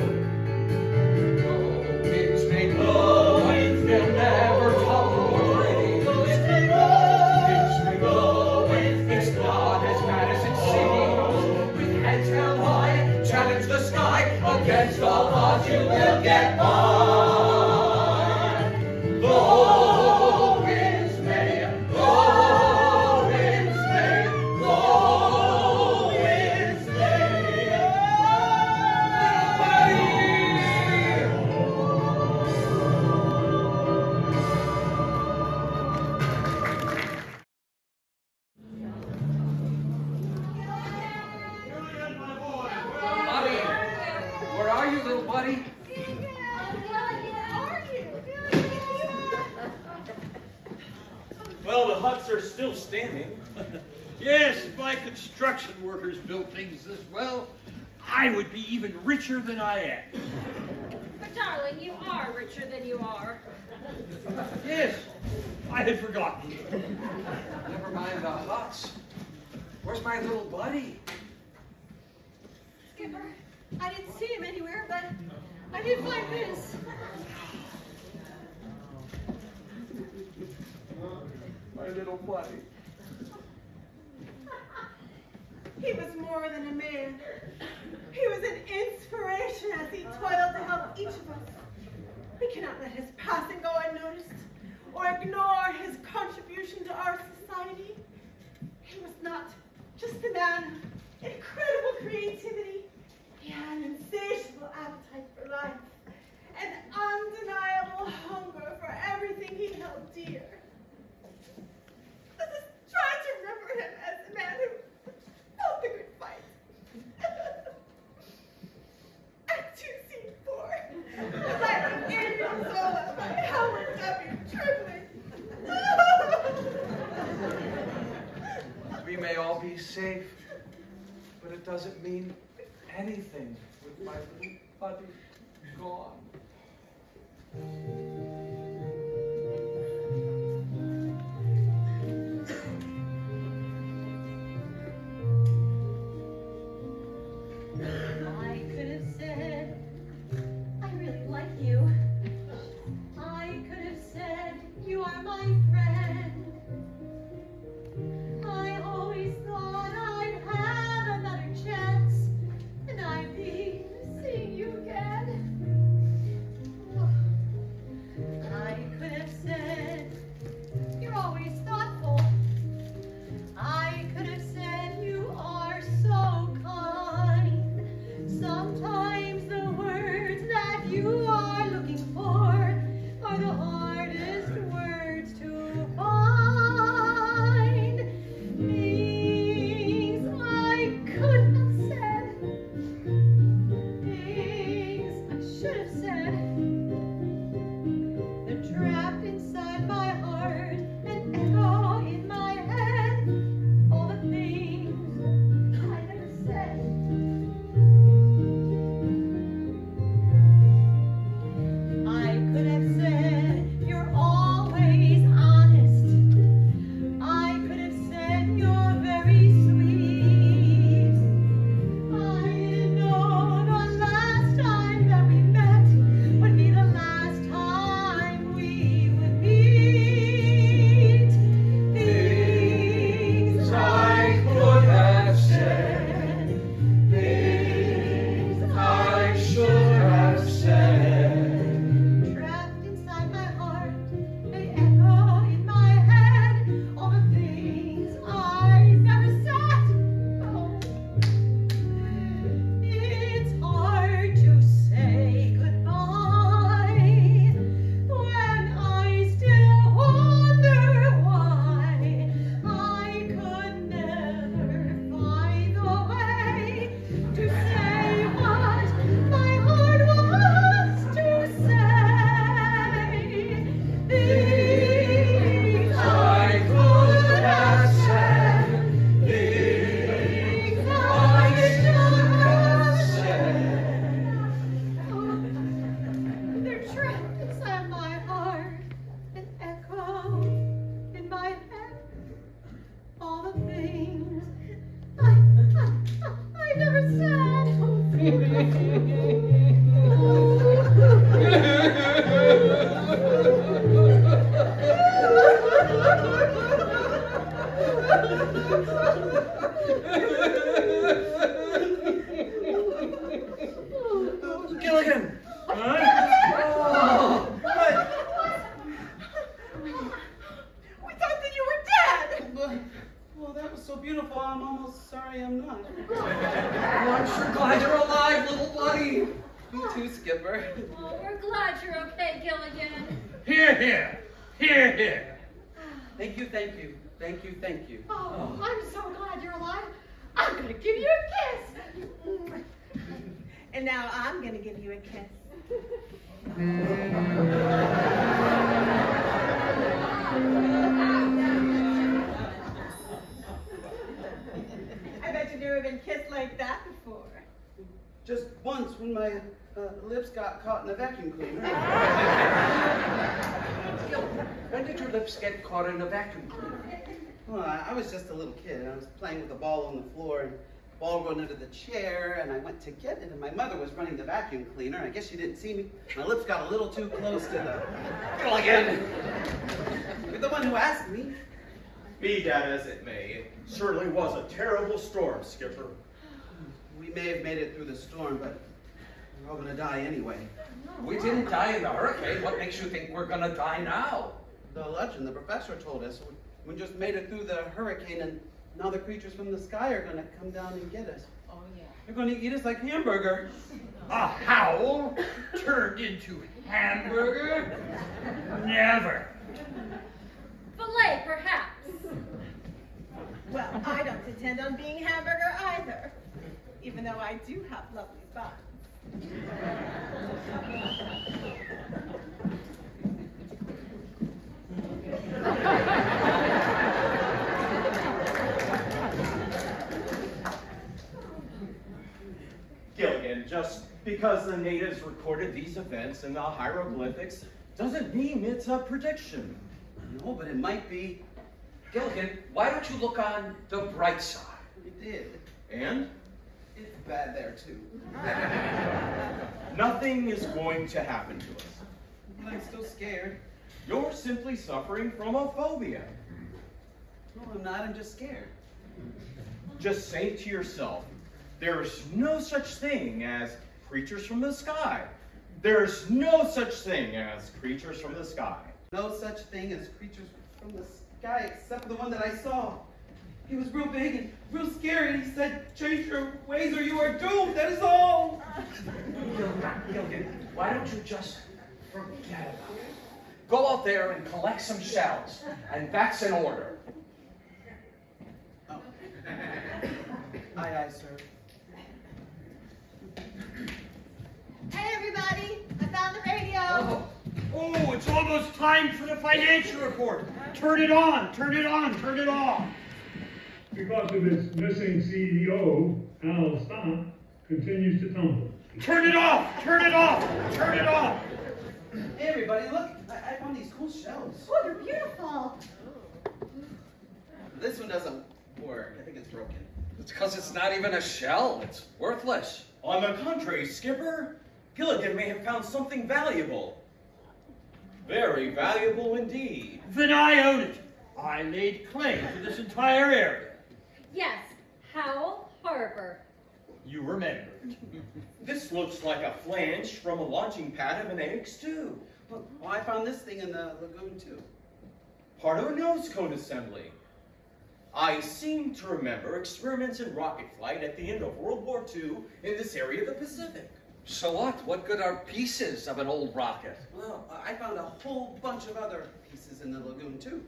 though winds may blow, they'll never topple your dreams. Winds may blow, it's not as bad as it seems. With heads held high, challenge the sky. Against all odds you will get by. Though winds may blow, winds may blow, winds may Buddy, where are you, little buddy? Well, the huts are still standing. Yes, if my construction workers built things this well, I would be even richer than I am. But darling, you are richer than you are. Yes, I had forgotten. Never mind the huts. Where's my little buddy? Skipper, I didn't see him anywhere, but I did find this. My little buddy. He was more than a man. He was an inspiration as he toiled to help each of us. We cannot let his passing go unnoticed or ignore his contribution to our society. He was not just a man of incredible creativity. He had an insatiable appetite for life, an undeniable hunger for everything he held dear. Let us try to remember him as a man who fought the good fight. Act 2, Scene 4. The Lightning in Zola by Howard W. Triplet. We may it doesn't mean anything with my little buddy gone. I could have said, I really like you. I could have said, you are my friend. I always thought I'd have another chance, and I'd be seeing you again. I could have said, you're always thoughtful. I could have said, you are so kind. Sometimes the words that you are looking for are the hardest words to find. Things I could have said, things I should have said, they're trapped inside my heart and echo in my head. All the things I never said. I could have said you're always honest. I could have said you're very sweet. I didn't know the last time that we met would be the last time we would meet. Things I could have said, things I should have said, trapped inside my heart, they echo in my head. All the things I never said. Oh, it's hard to say goodbye when I still wonder why I could never find a way to say what my heart wants to say. Things I could have said, things I should have said. They're trapped inside my heart and echo in my head. All the things I never said. Gilligan! We thought that you were dead. Well, that was so beautiful, I'm almost sorry I'm not. Oh, I'm sure glad you're alive, little buddy. Me too, Skipper. Oh, we're glad you're okay, Gilligan. Here, here. Here, here. Thank you, thank you. Thank you, thank you. Oh, I'm so glad you're alive. I'm gonna give you a kiss. And now I'm gonna give you a kiss. I bet you've never been kissed like that before. Just once when my lips got caught in a vacuum cleaner. When did your lips get caught in a vacuum cleaner? Well, I was just a little kid. I was playing with a ball on the floor, and the ball rolled under the chair, and I went to get it, and my mother was running the vacuum cleaner. I guess she didn't see me. My lips got a little too close to the... Gilligan! You're the one who asked me. Be that as it may, it certainly was a terrible storm, Skipper. We may have made it through the storm, but we're all gonna die anyway. We didn't die in the hurricane. What makes you think we're gonna die now? The legend, the professor told us. We just made it through the hurricane, and now the creatures from the sky are gonna come down and get us. Oh, yeah. They're gonna eat us like hamburger. A howl turned into hamburger? Never. Filet, perhaps. Well, I don't intend on being hamburger either, even though I do have lovely buns. And just because the natives recorded these events in the hieroglyphics doesn't mean it's a prediction. No, but it might be. Gilligan, why don't you look on the bright side? It did. And It's bad there, too. nothing is going to happen to us. But I'm still scared. You're simply suffering from a phobia. No, I'm not. I'm just scared. Just say to yourself, there's no such thing as creatures from the sky. There's no such thing as creatures from the sky. No such thing as creatures from the sky except for the one that I saw. He was real big and real scary, and he said, change your ways or you are doomed, that is all. Gilligan, why don't you just forget about it? Go out there and collect some shells, and that's in order. Oh. Aye, aye, sir. Hey, everybody! I found the radio! Oh, it's almost time for the financial report. Turn it on, turn it on, turn it off. Because of its missing CEO, Al stock continues to tumble. Turn it off, turn it off, turn it off. Hey, everybody, look. I found these cool shells. Oh, they're beautiful! This one doesn't work. I think it's broken. It's because it's not even a shell. It's worthless. On the contrary, Skipper, Gilligan may have found something valuable. Very valuable indeed. Then I own it. I laid claim to this entire area. Yes, Howell Harbor. You remember. This looks like a flange from a launching pad of an AX-2. Well, I found this thing in the lagoon, too. Part of a nose cone assembly. I seem to remember experiments in rocket flight at the end of World War II in this area of the Pacific. So what? What good are pieces of an old rocket? Well, I found a whole bunch of other pieces in the lagoon, too.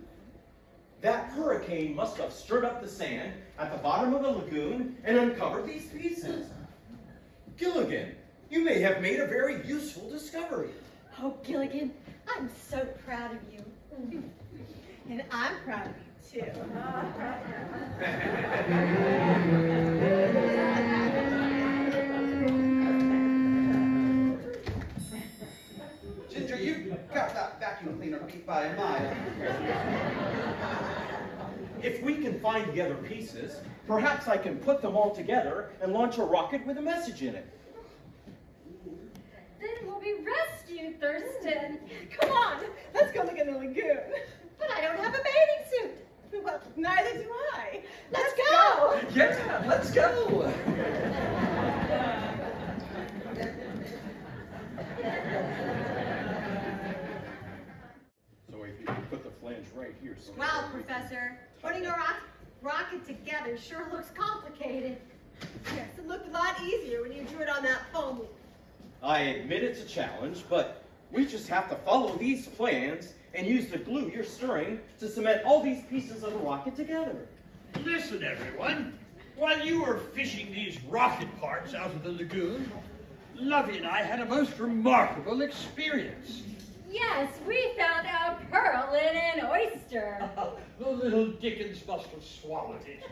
That hurricane must have stirred up the sand at the bottom of the lagoon and uncovered these pieces. Gilligan, you may have made a very useful discovery. Oh, Gilligan, I'm so proud of you. And I'm proud of you, too. Ginger, you got that vacuum cleaner beat by a mile. If we can find the other pieces, perhaps I can put them all together and launch a rocket with a message in it. Then we'll be rescued, Thurston. Come on, let's go look in the lagoon. But I don't have a bathing suit. Well, neither do I. Let's go. Yeah, let's go. So if you put the flange right here. So Wow, Professor, putting a rocket together sure looks complicated. Yes, it looked a lot easier when you drew it on that foam wheel. I admit it's a challenge, but we just have to follow these plans and use the glue you're stirring to cement all these pieces of the rocket together. Listen, everyone. While you were fishing these rocket parts out of the lagoon, Lovey and I had a most remarkable experience. Yes, we found our pearl in an oyster. The little Dickens must have swallowed it.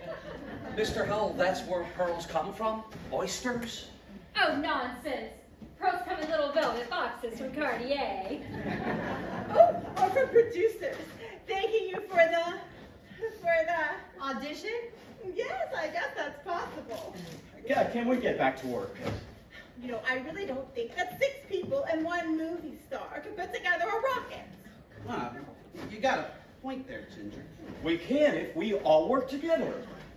Mr. Howell, that's where pearls come from? Oysters? Oh, nonsense. Pearls come in little velvet boxes from Cartier. Oh, or from producers, thanking you for the audition? Yes, I guess that's possible. Yeah, can we get back to work? You know, I really don't think that 6 people and 1 movie star could put together a rocket. Come on, you got a point there, Ginger. We can if we all work together.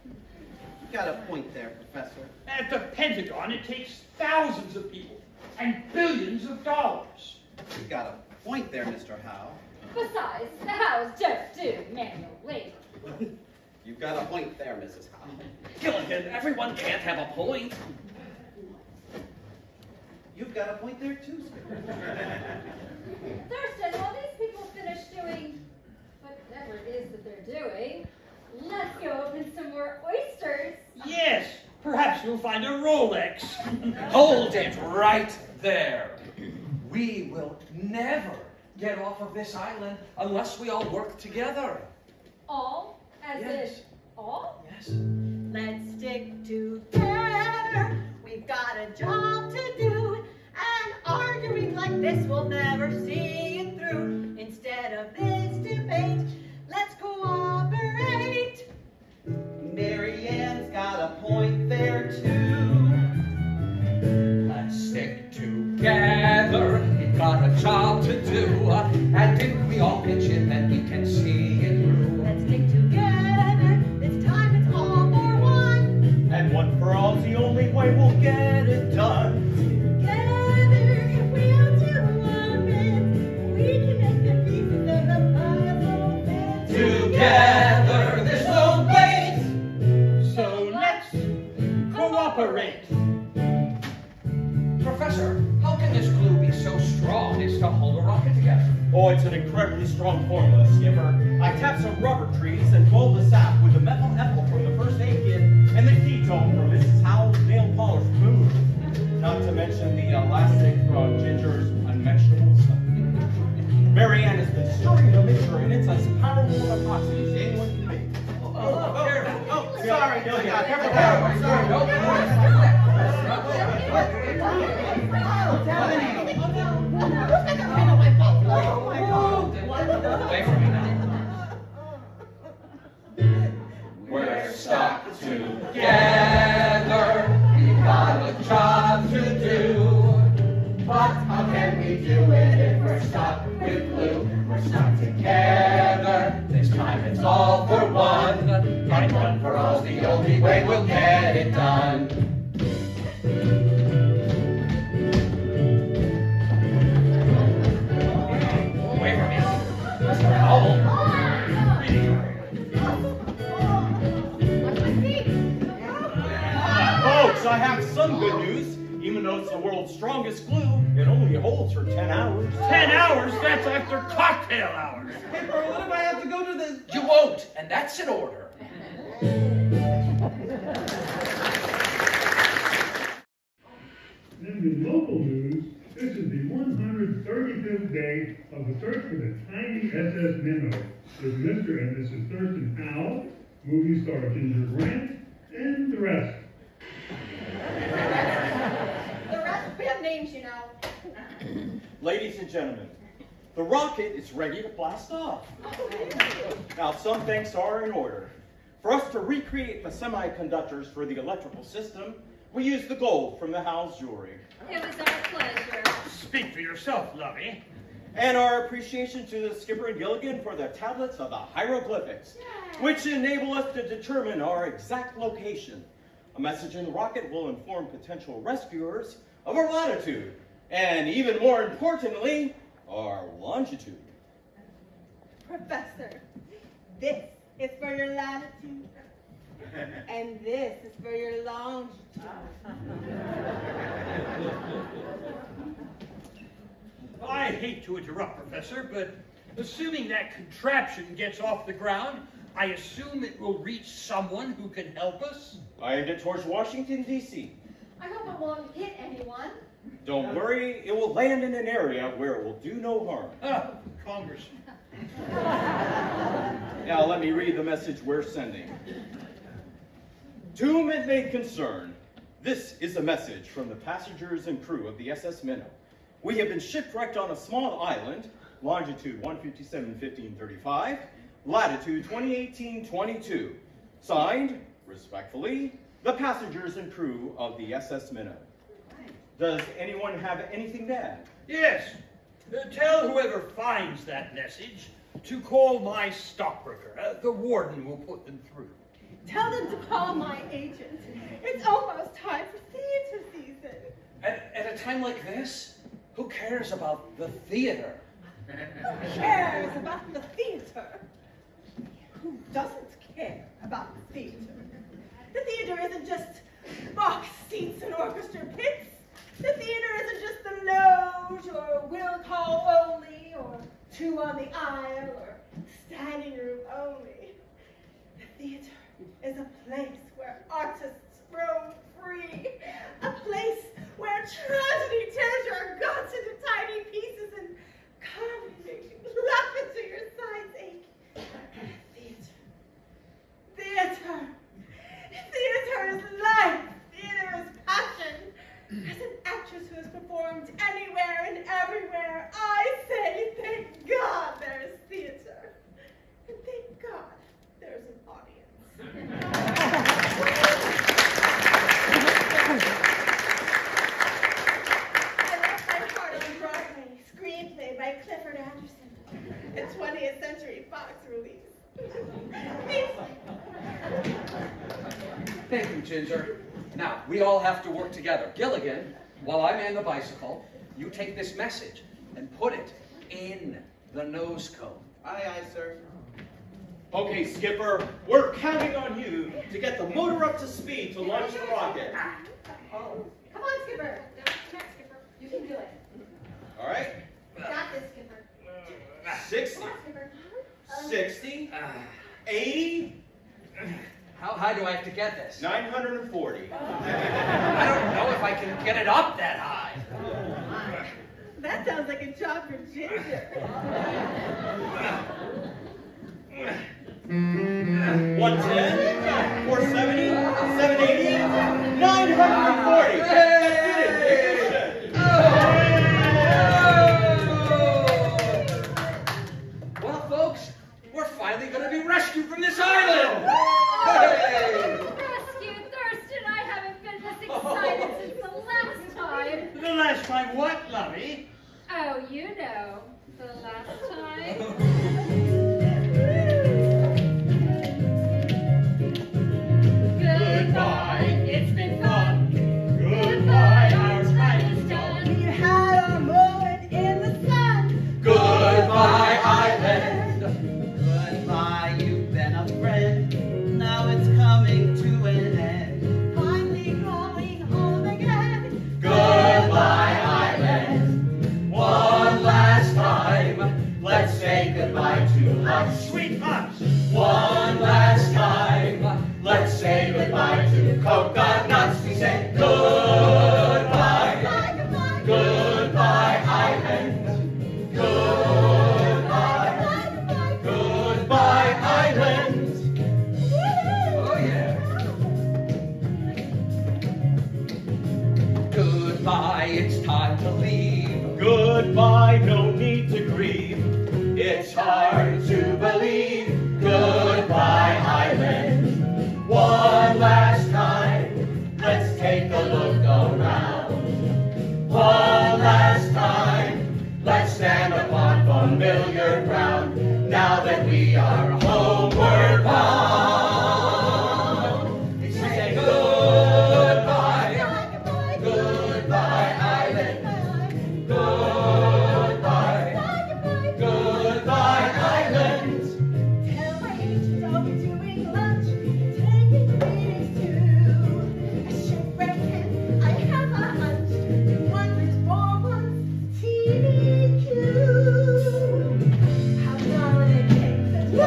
You got a point there, Professor. At the Pentagon, it takes thousands of people and billions of dollars. You got a point there, Mr. Howe. Besides, the Hows don't do manual labor. You've got a point there, Mrs. Howe. Gilligan, everyone can't have a point. You've got a point there too, Skipper. Thurston, while these people finish doing whatever it is that they're doing, let's go open some more oysters. Yes, perhaps you'll find a Rolex. Hold it right there. We will never get off of this island unless we all work together. All? As Yes. in all? Yes. Let's stick together. We've got a job to This will never see it through. Instead of this debate, let's cooperate. Mary Ann's got a point there too. Let's stick together, we've got a job to do. And if we all pitch in, then we can see it through. Let's stick together. This time it's all for one. And one for all's the only way we'll get it done. Together, if we all do our bit, we can make the pieces of the puzzle fit. Together, this won't wait. So let's cooperate. Professor, how can this glue be so strong as to hold a rocket together? Oh, it's an incredibly strong formula, Skipper. I tapped some rubber trees and rolled the sap with the methyl ethyl from the first aid kit and the ketone from Mrs. Howell's nail polish remover. Not to mention the elastic from Ginger's unmentionables. Mary Ann has been stirring the mixture, and it's as powerful an epoxy as anyone can make. Sorry, Gilligans. Away from me now. We're stuck together, we've got a job to do. But how can we do it if we're stuck with glue? We're stuck together, this time it's all for one. And one for all's the only way we'll get it done. Away from me. Folks, I have some good news. Even though it's the world's strongest glue, it only holds for 10 hours. 10 hours? That's after cocktail hours. Skipper, what if I have to go to the... You won't, and that's in order. In the local news, this is the 135th day of the search for the tiny SS Minnow with Mr. and Mrs. Thurston Howell, movie star Ginger Grant, and the rest. The rest, we have names, you know. Ladies and gentlemen, the rocket is ready to blast off. Now, some things are in order. For us to recreate the semiconductors for the electrical system, we used the gold from the Howell's jewelry. It was our pleasure. Speak for yourself, Lovey. And our appreciation to the Skipper and Gilligan for the tablets of the hieroglyphics, which enable us to determine our exact location. A message in the rocket will inform potential rescuers of our latitude, and even more importantly, our longitude. Professor, this is for your latitude, and this is for your longitude. I hate to interrupt, Professor, but assuming that contraption gets off the ground, I assume it will reach someone who can help us? I aimed it towards Washington, D.C. I hope it won't hit anyone. Don't worry, it will land in an area where it will do no harm. Ah, Congressman. Now let me read the message we're sending. To whom it may concern, this is a message from the passengers and crew of the SS Minnow. We have been shipwrecked on a small island, longitude 157-1535, latitude 2018-22. Signed, respectfully, the passengers and crew of the SS Minnow. Does anyone have anything to add? Yes. Tell whoever finds that message to call my stockbroker. The warden will put them through. Tell them to call my agent. It's almost time for theater season. At a time like this, who cares about the theater? Who cares about the theater? Who doesn't care about the theater? The theater isn't just box seats and orchestra pits. The theater isn't just the loge or will call only or two on the aisle or standing room only. The theater is a place where artists roam free. A place where tragedy tears your guts into tiny pieces and comedy makes you laugh until your sides ache. Theater. Theater is life. Theater is passion. As an actress who has performed anywhere and and everywhere, I say, thank God there's theater. And thank God there's an audience. I left my part on Broadway, screenplay by Clifford Anderson, a 20th Century Fox release. Thank you, Ginger. Now, we all have to work together. Gilligan, while I man the bicycle, you take this message and put it in the nose cone. Aye, aye, sir. Okay, Skipper, we're counting on you to get the motor up to speed to launch the rocket. Oh, come on, Skipper. Come on, Skipper. You can do it. All right? Got this, Skipper. 60, Come on, Skipper. 60, 80, How high do I have to get this? 940. I don't know if I can get it up that high. That sounds like a job for Ginger. 110, 470, 780, 940. That's it. Well, folks, we're finally going to be rescued from this island. Hey! Rescue Thurston, I haven't been this excited since the last time. The last time what, lovey? Oh, you know, the last time. Goodbye, it's been fun. Goodbye, our time is done. We had our moment in the sun. Goodbye, island. Goodbye, you've been a friend. Now it's coming to an end. Finally going home again. Goodbye, island. One last time. Let's say goodbye to Hutch. Sweet Hutch. One last time. Let's say goodbye to coconuts. We say goodbye. Goodbye, goodbye. Goodbye, island. Goodbye. Goodbye, goodbye. Goodbye, island. Oh, yeah. Goodbye, it's time to leave. Goodbye, no need to grieve. It's hard to believe. Goodbye, island. One last time. Let's take a look around. One last time. Let's stand upon familiar ground. Now that we are homeward bound. We say goodbye. Goodbye, island. Goodbye. Goodbye, island. Tell my agent I'll be doing lunch, taking meetings too. A shipwreck and I have a hunch. The wonders for once TV cue. How long it takes to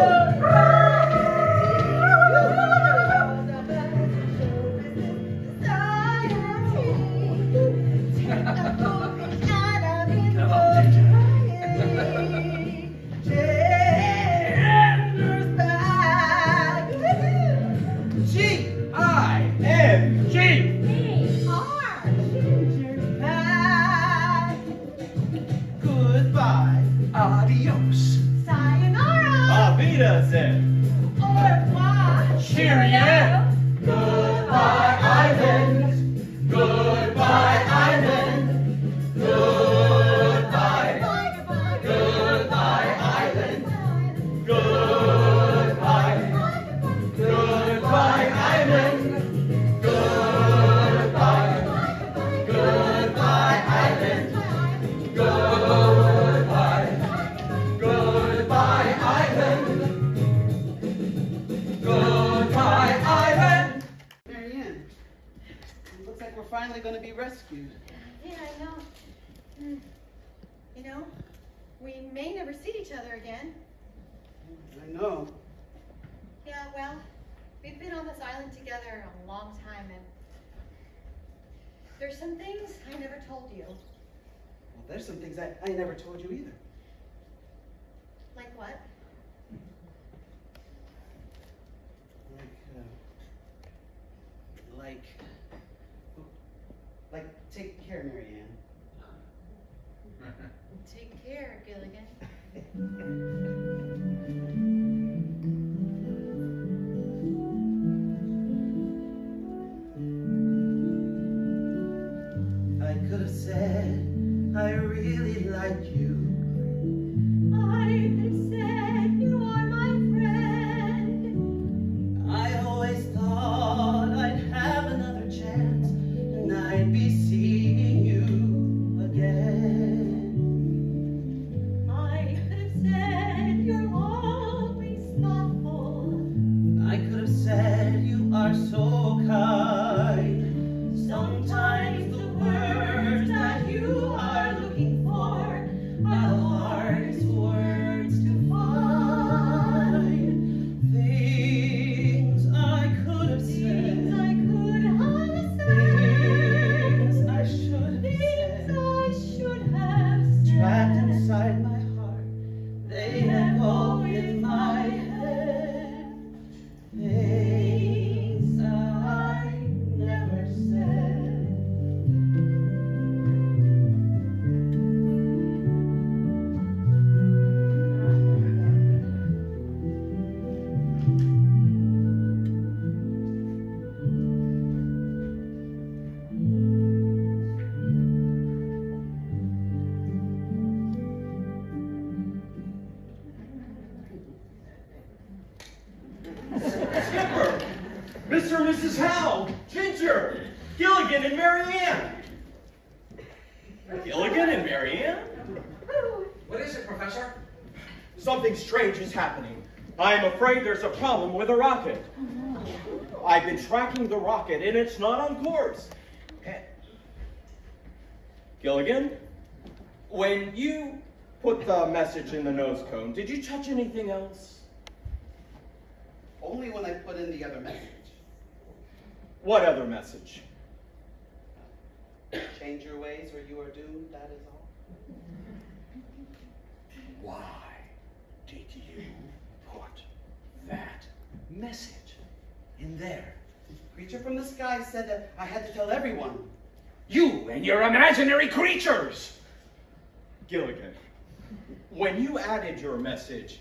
G-I-N-G. Goodbye. Adios. Sayonara. Wiedersehen. Au revoir. Cheerio. Goodbye, island. Goodbye, island. Goodbye. Goodbye, island. Goodbye. Goodbye, island. Goodbye. Goodbye, island. Goodbye. Goodbye, island. Goodbye, island. Marianne, it looks like we're finally going to be rescued. Yeah, I know. You know, we may never see each other again. I know. Yeah, well, we've been on this island together a long time, and there's some things I never told you. Well, there's some things I never told you either. Like what? Like, take care, Marianne. Take care, Gilligan. I could have said I really like you. I could have said you are my friend. I always thought I'd have another chance and I'd be seeing you again. I could have said you're always thoughtful. I could have said you are so kind. Sometimes the words that you are looking for are the hardest words to find. Things I could have said. Things I could have Things said. I should have Things said. I should have said. Trapped inside my heart, they echo in my head. Things I never said. Skipper! Mr. and Mrs. Howe! Ginger! Gilligan and Marianne! Gilligan and Marianne? What is it, Professor? Something strange is happening. I am afraid there's a problem with the rocket. I've been tracking the rocket and it's not on course. Gilligan, when you put the message in the nose cone, did you touch anything else? Only when I put in the other message. What other message? Change your ways or you are doomed, that is all. Why did you put that message in there? Creature from the sky said that I had to tell everyone. You and your imaginary creatures! Gilligan, when you added your message,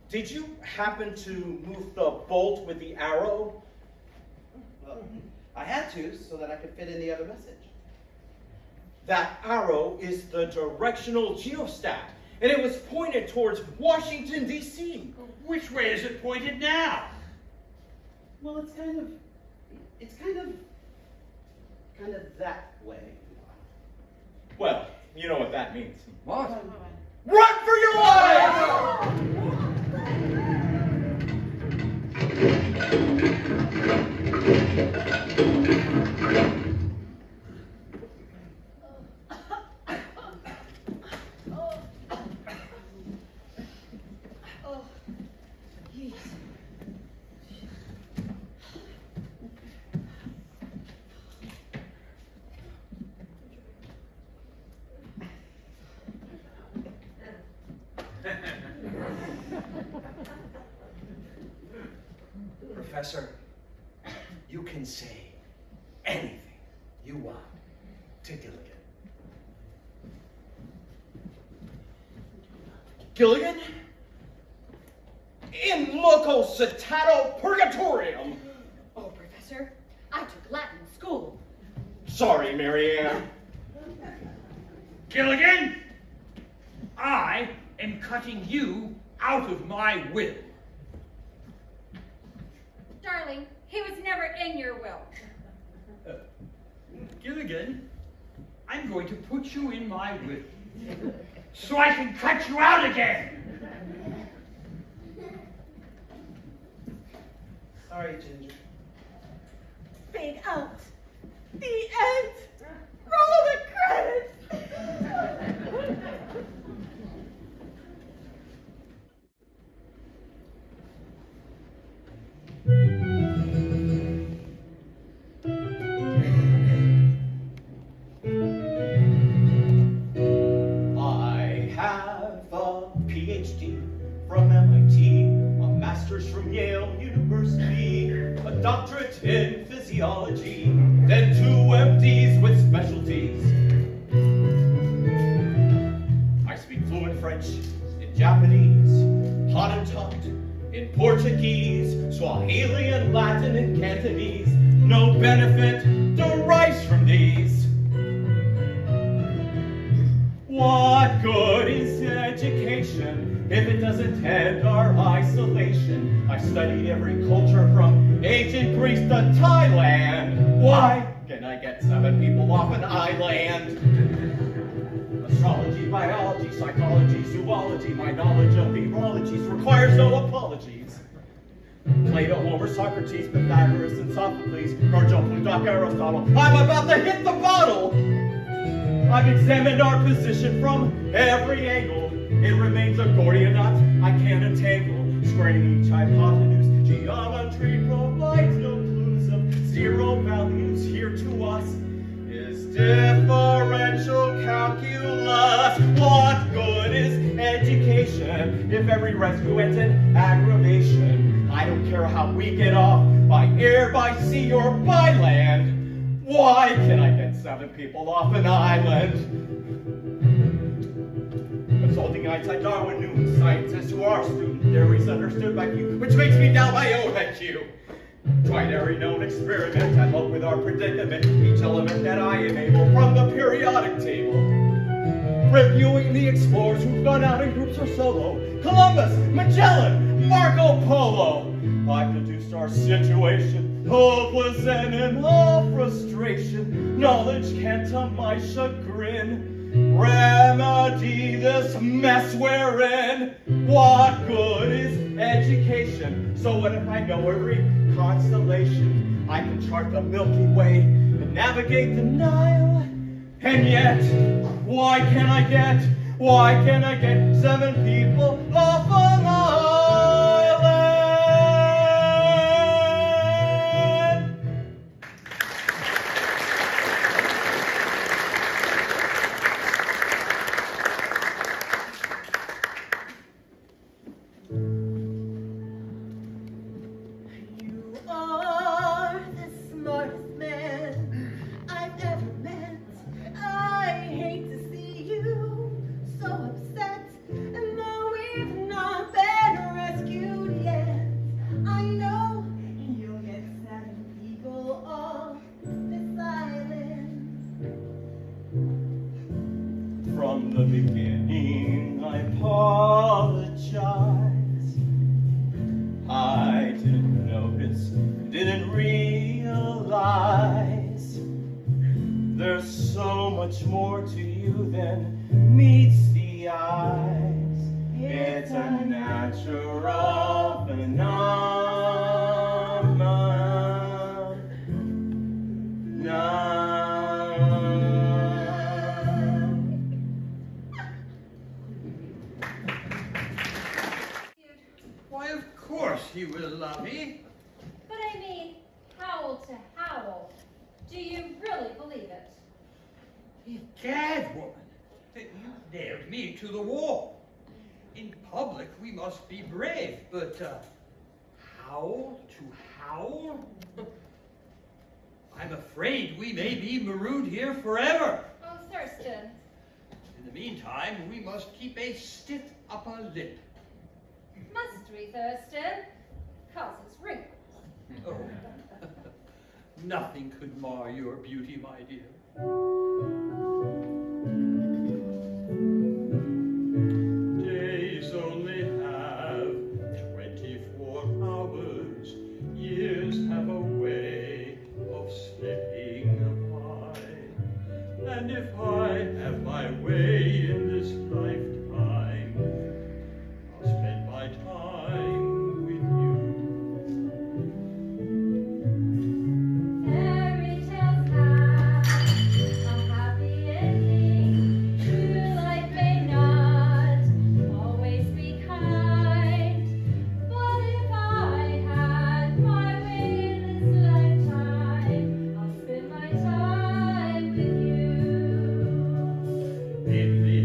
did you happen to move the bolt with the arrow? Well, I had to so that I could fit in the other message. That arrow is the directional geostat, and it was pointed towards Washington, D.C. Which way is it pointed now? Well, it's kind of that way. Well, you know what that means. What? Run for your life! Oh, jeez. Professor, you can say anything you want to Gilligan. Gilligan? In loco citato purgatorium! Oh, Professor, I took Latin in school. Sorry, Marianne. Gilligan, I am cutting you out of my will. Darling, he was never in your will. Gilligan, I'm going to put you in my will so I can cut you out again. Sorry, Ginger. Fade out. The end. Roll the credits. I have a PhD from MIT, a master's from Yale University, a doctorate in physiology, then 2 MDs with specialties. Japanese, Hottentot, in Portuguese, Swahili and Latin and Cantonese. No benefit derives from these. What good is education if it doesn't end our isolation? I studied every culture from ancient Greece to Thailand. Why can I get 7 people off an island? Astrology, biology, psychology, zoology, my knowledge of virologies requires no apologies. Plato, Homer, Socrates, Pythagoras, and Sophocles, Virgil, Plutarch, Aristotle, I'm about to hit the bottle! I've examined our position from every angle. It remains a Gordian knot I can't entangle. Squaring each hypotenuse, geometry provides no clues of zero values. Here to us is differential calculus. What good is education if every rescue ends in aggravation? I don't care how we get off, by air, by sea, or by land. Why can I get 7 people off an island? Consulting Einstein, Darwin, Newton, scientists who are student theories understood by few, which makes me doubt my own IQ. Tried every known experiment, I look with our predicament, each element that I enable from the periodic table. Reviewing the explorers who've gone out in groups or solo, Columbus, Magellan, Marco Polo. I've deduced our situation, hopeless and in all frustration. Knowledge can't, to my chagrin, remedy this mess we're in. What good is education? So what if I know every constellation? I can chart the Milky Way and navigate the Nile. And yet, why can't I get 7 people off an island? You are the smartest man I've ever met. I hate to see you so upset. And though we've not been rescued yet, I know you'll get 7 people off this island. From the beginning, I apologize. I didn't notice, didn't realize. There's so much more to you than meets the eyes. It's a natural Why, of course he will, Lovey. But I mean, howl to howl. Do you really believe it? Egad, woman, that you nailed me to the wall. In public, we must be brave, but howl to howl? I'm afraid we may be marooned here forever. Oh, Thurston. In the meantime, we must keep a stiff upper lip. Must we, Thurston? Causes wrinkles. Oh, nothing could mar your beauty, my dear. Days only have 24 hours. Years have a way of slipping by. And if I have my way in this lifetime, I'll spend my time with you. Fairy tales have a happy ending. True life may not always be kind. But if I had my way in this lifetime, I'll spend my time with you. In the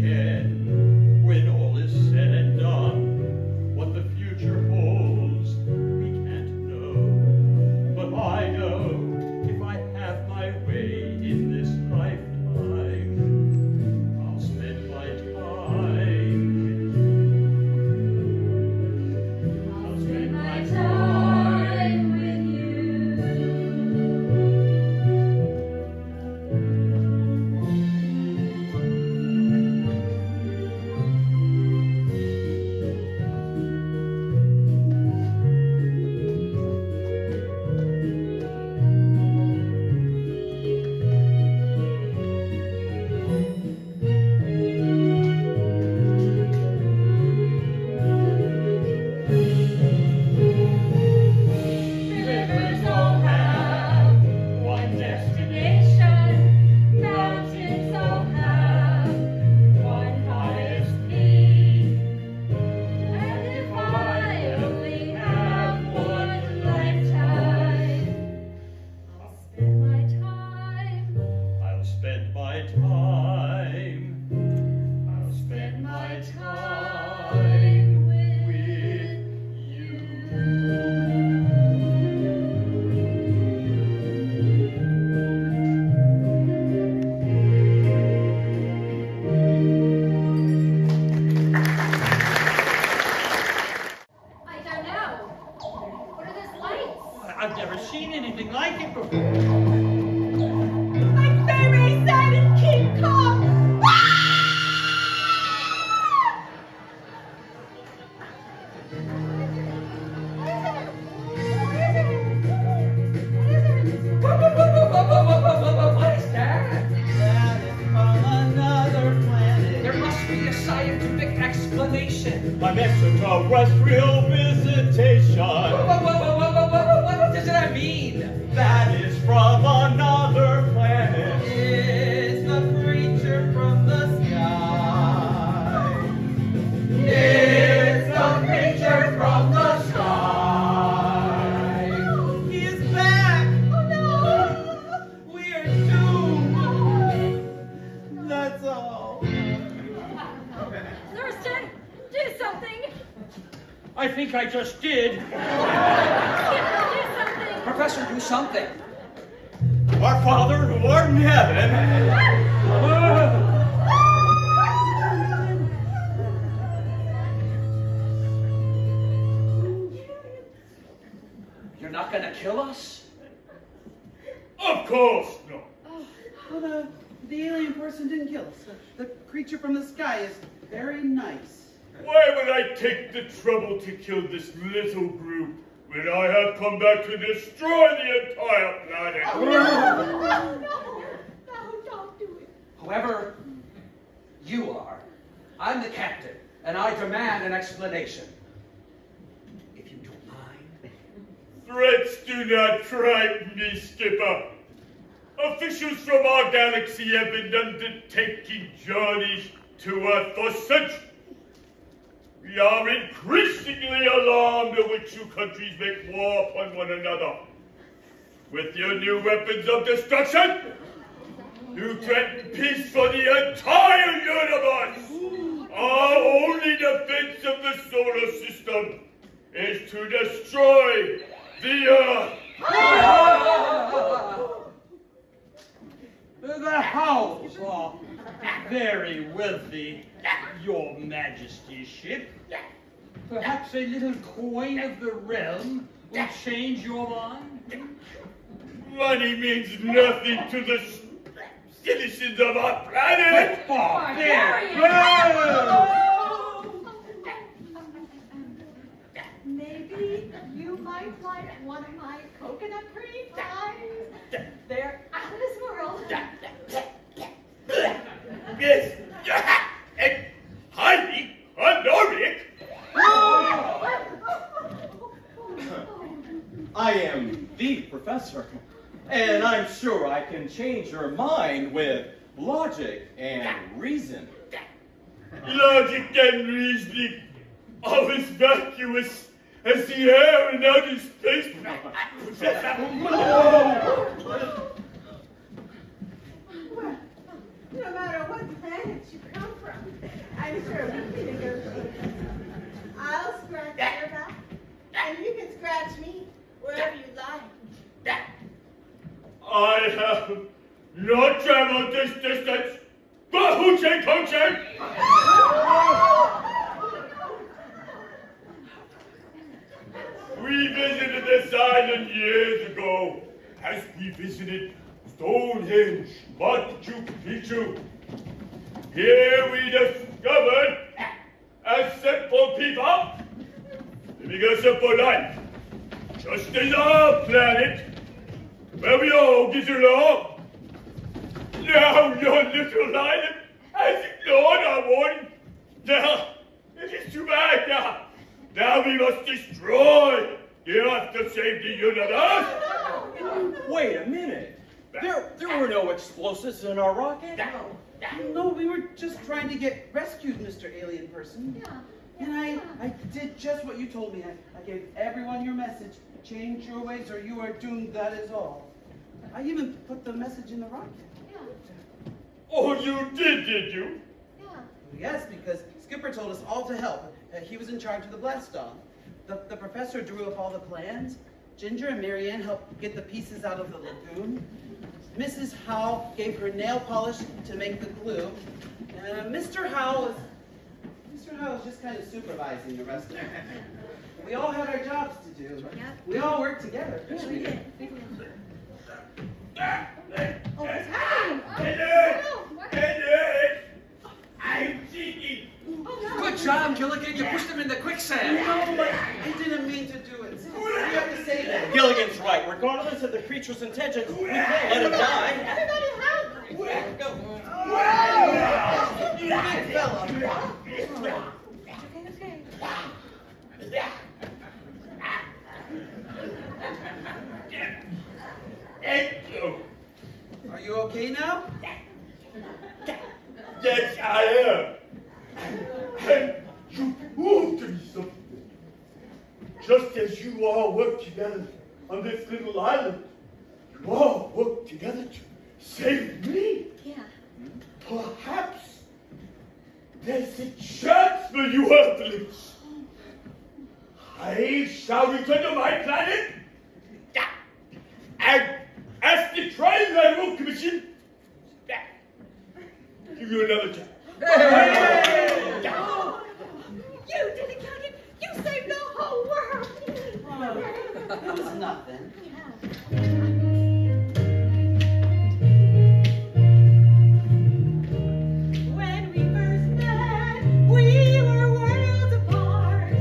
spend my time. I'll spend my time with you. I don't know. What are those lights? I've never seen anything like it before. Like Fairy said in King Kong. What is that? That is from another planet. There must be a scientific explanation. I'm extraterrestrial visitation. What does that mean? That is from another planet. It's the creature from the sky. It's the creature from the sky. He is back. Oh no! We're doomed. That's all. Thurston, do something. I think I just did. Skipper, do something. Professor, do something. Our Father who art in heaven. You're not gonna kill us? Of course not. Well, the alien person didn't kill us. The creature from the sky is very nice. Why would I take the trouble to kill this little group when I have come back to destroy the entire planet? No, don't do it. Whoever you are, I'm the captain, and I demand an explanation. If you don't mind. Threats do not frighten me, Skipper. Officials from our galaxy have been undertaking journeys to Earth for centuries. We are increasingly alarmed at which you countries make war upon one another. With your new weapons of destruction, you threaten peace for the entire universe. Our only defense of the solar system is to destroy the Earth. The Howls are very wealthy, Your Majesty's ship. Perhaps a little coin of the realm will change your mind? Money means nothing to the citizens of our planet. Maybe you might like one of my coconut cream pies. They're out of this world. Yes, and highly caloric. I am the professor, and I'm sure I can change your mind with logic and reason. Logic and reasoning are as vacuous as the air in outer space. Well, no matter what planet you come from, I'm sure we can negotiate. I'll scratch your back, and you can scratch me wherever you like. I have not traveled this distance, but hoochie. We visited this island years ago, as we visited Stonehenge, Machu Picchu. Here we discovered a simple people living a simple life, just as our planet, where we all get along. Now your little island has ignored our warning. Now, it is too bad now. Now we must destroy the Earth to save the universe. Wait a minute. There were no explosives in our rocket? No, we were just trying to get rescued, Mr. Alien Person. Yeah. And I did just what you told me. I gave everyone your message. Change your ways or you are doomed, that is all. I even put the message in the rocket. Yeah. Oh, you did you? Yeah. Yes, because Skipper told us all to help. He was in charge of the blast off. The professor drew up all the plans. Ginger and Marianne helped get the pieces out of the lagoon. Mrs. Howe gave her nail polish to make the glue. Mr. Howe was just kind of supervising the rest of it. We all had our jobs to do. Yeah. We all worked together. Yeah, we did. Oh, what's happening? I'm cheating. Oh, no. Good job, Gilligan. You pushed him in the quicksand. No, but I didn't mean to do it. We have to save it. Gilligan's right. Regardless of the creature's intentions, we can't let him die. Everybody help! Go. You big fella. Okay. Thank you. Are you okay now? Yes, I am. And you proved to me something. Just as you all work together on this little island, you all work together to save me. Yeah. Perhaps there's a chance for you Earthlings. I shall return to my planet and ask the Trilateral Commission give you another chance. You did it, Gilligan! You saved the whole world! Oh, it was nothing. When we first met, we were worlds apart.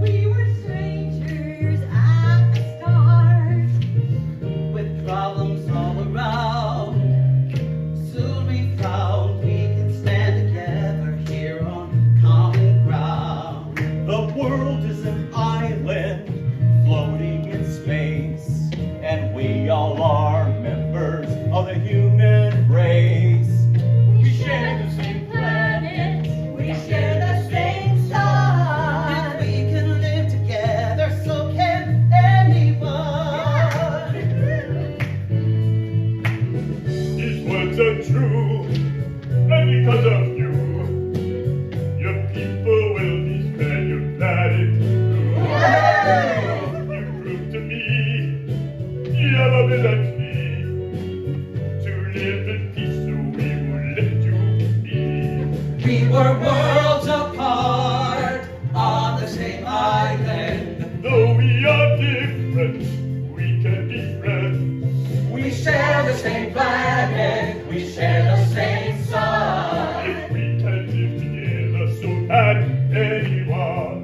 We were strangers at the start. With problems all around, soon we found we can stand together here on common ground. The world is an island floating in space, and we all are members of the human race. We share the same planet. We share the same sun. If we can live together, so can anyone. These words are true, and because of you, your people will be spared your planet. You proved to me your ability to live in peace, so we will let you be. We were worlds apart on the same island. Though we are different, we can be friends. We share the same planet. We share the same sun. If we can live together, so can anyone.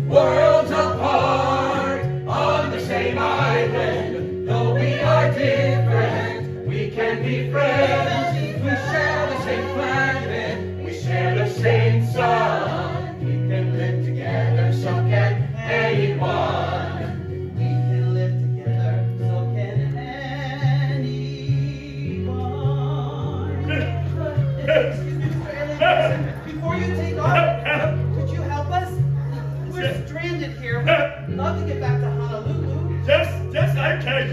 Worlds apart on the same island. Though we are different, we can be friends. We share the same planet. We share the same sun. We can live together, so can anyone. We can live together, so can anyone. Excuse me, Mr. Elliott. Before you take off, could you help us? We're stranded here. We'd love to get back to Honolulu. Yes, I can.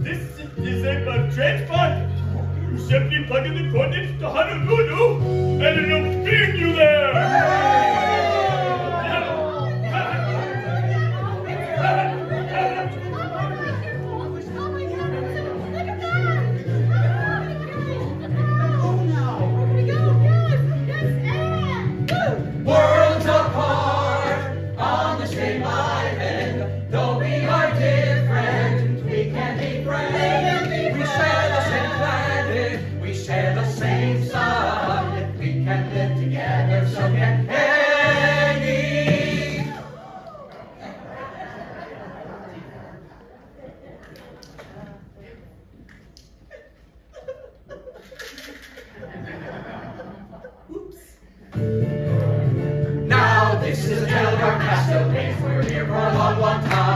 This is a transport. You simply plug in the coordinates to Honolulu, and it'll bring you there. Worlds apart on the same island. Though we are different, we can be friends. We share the same planet. We share the same sun. If we can live together, so can any. Now this is a tale of our past, so we're here for a long, long time.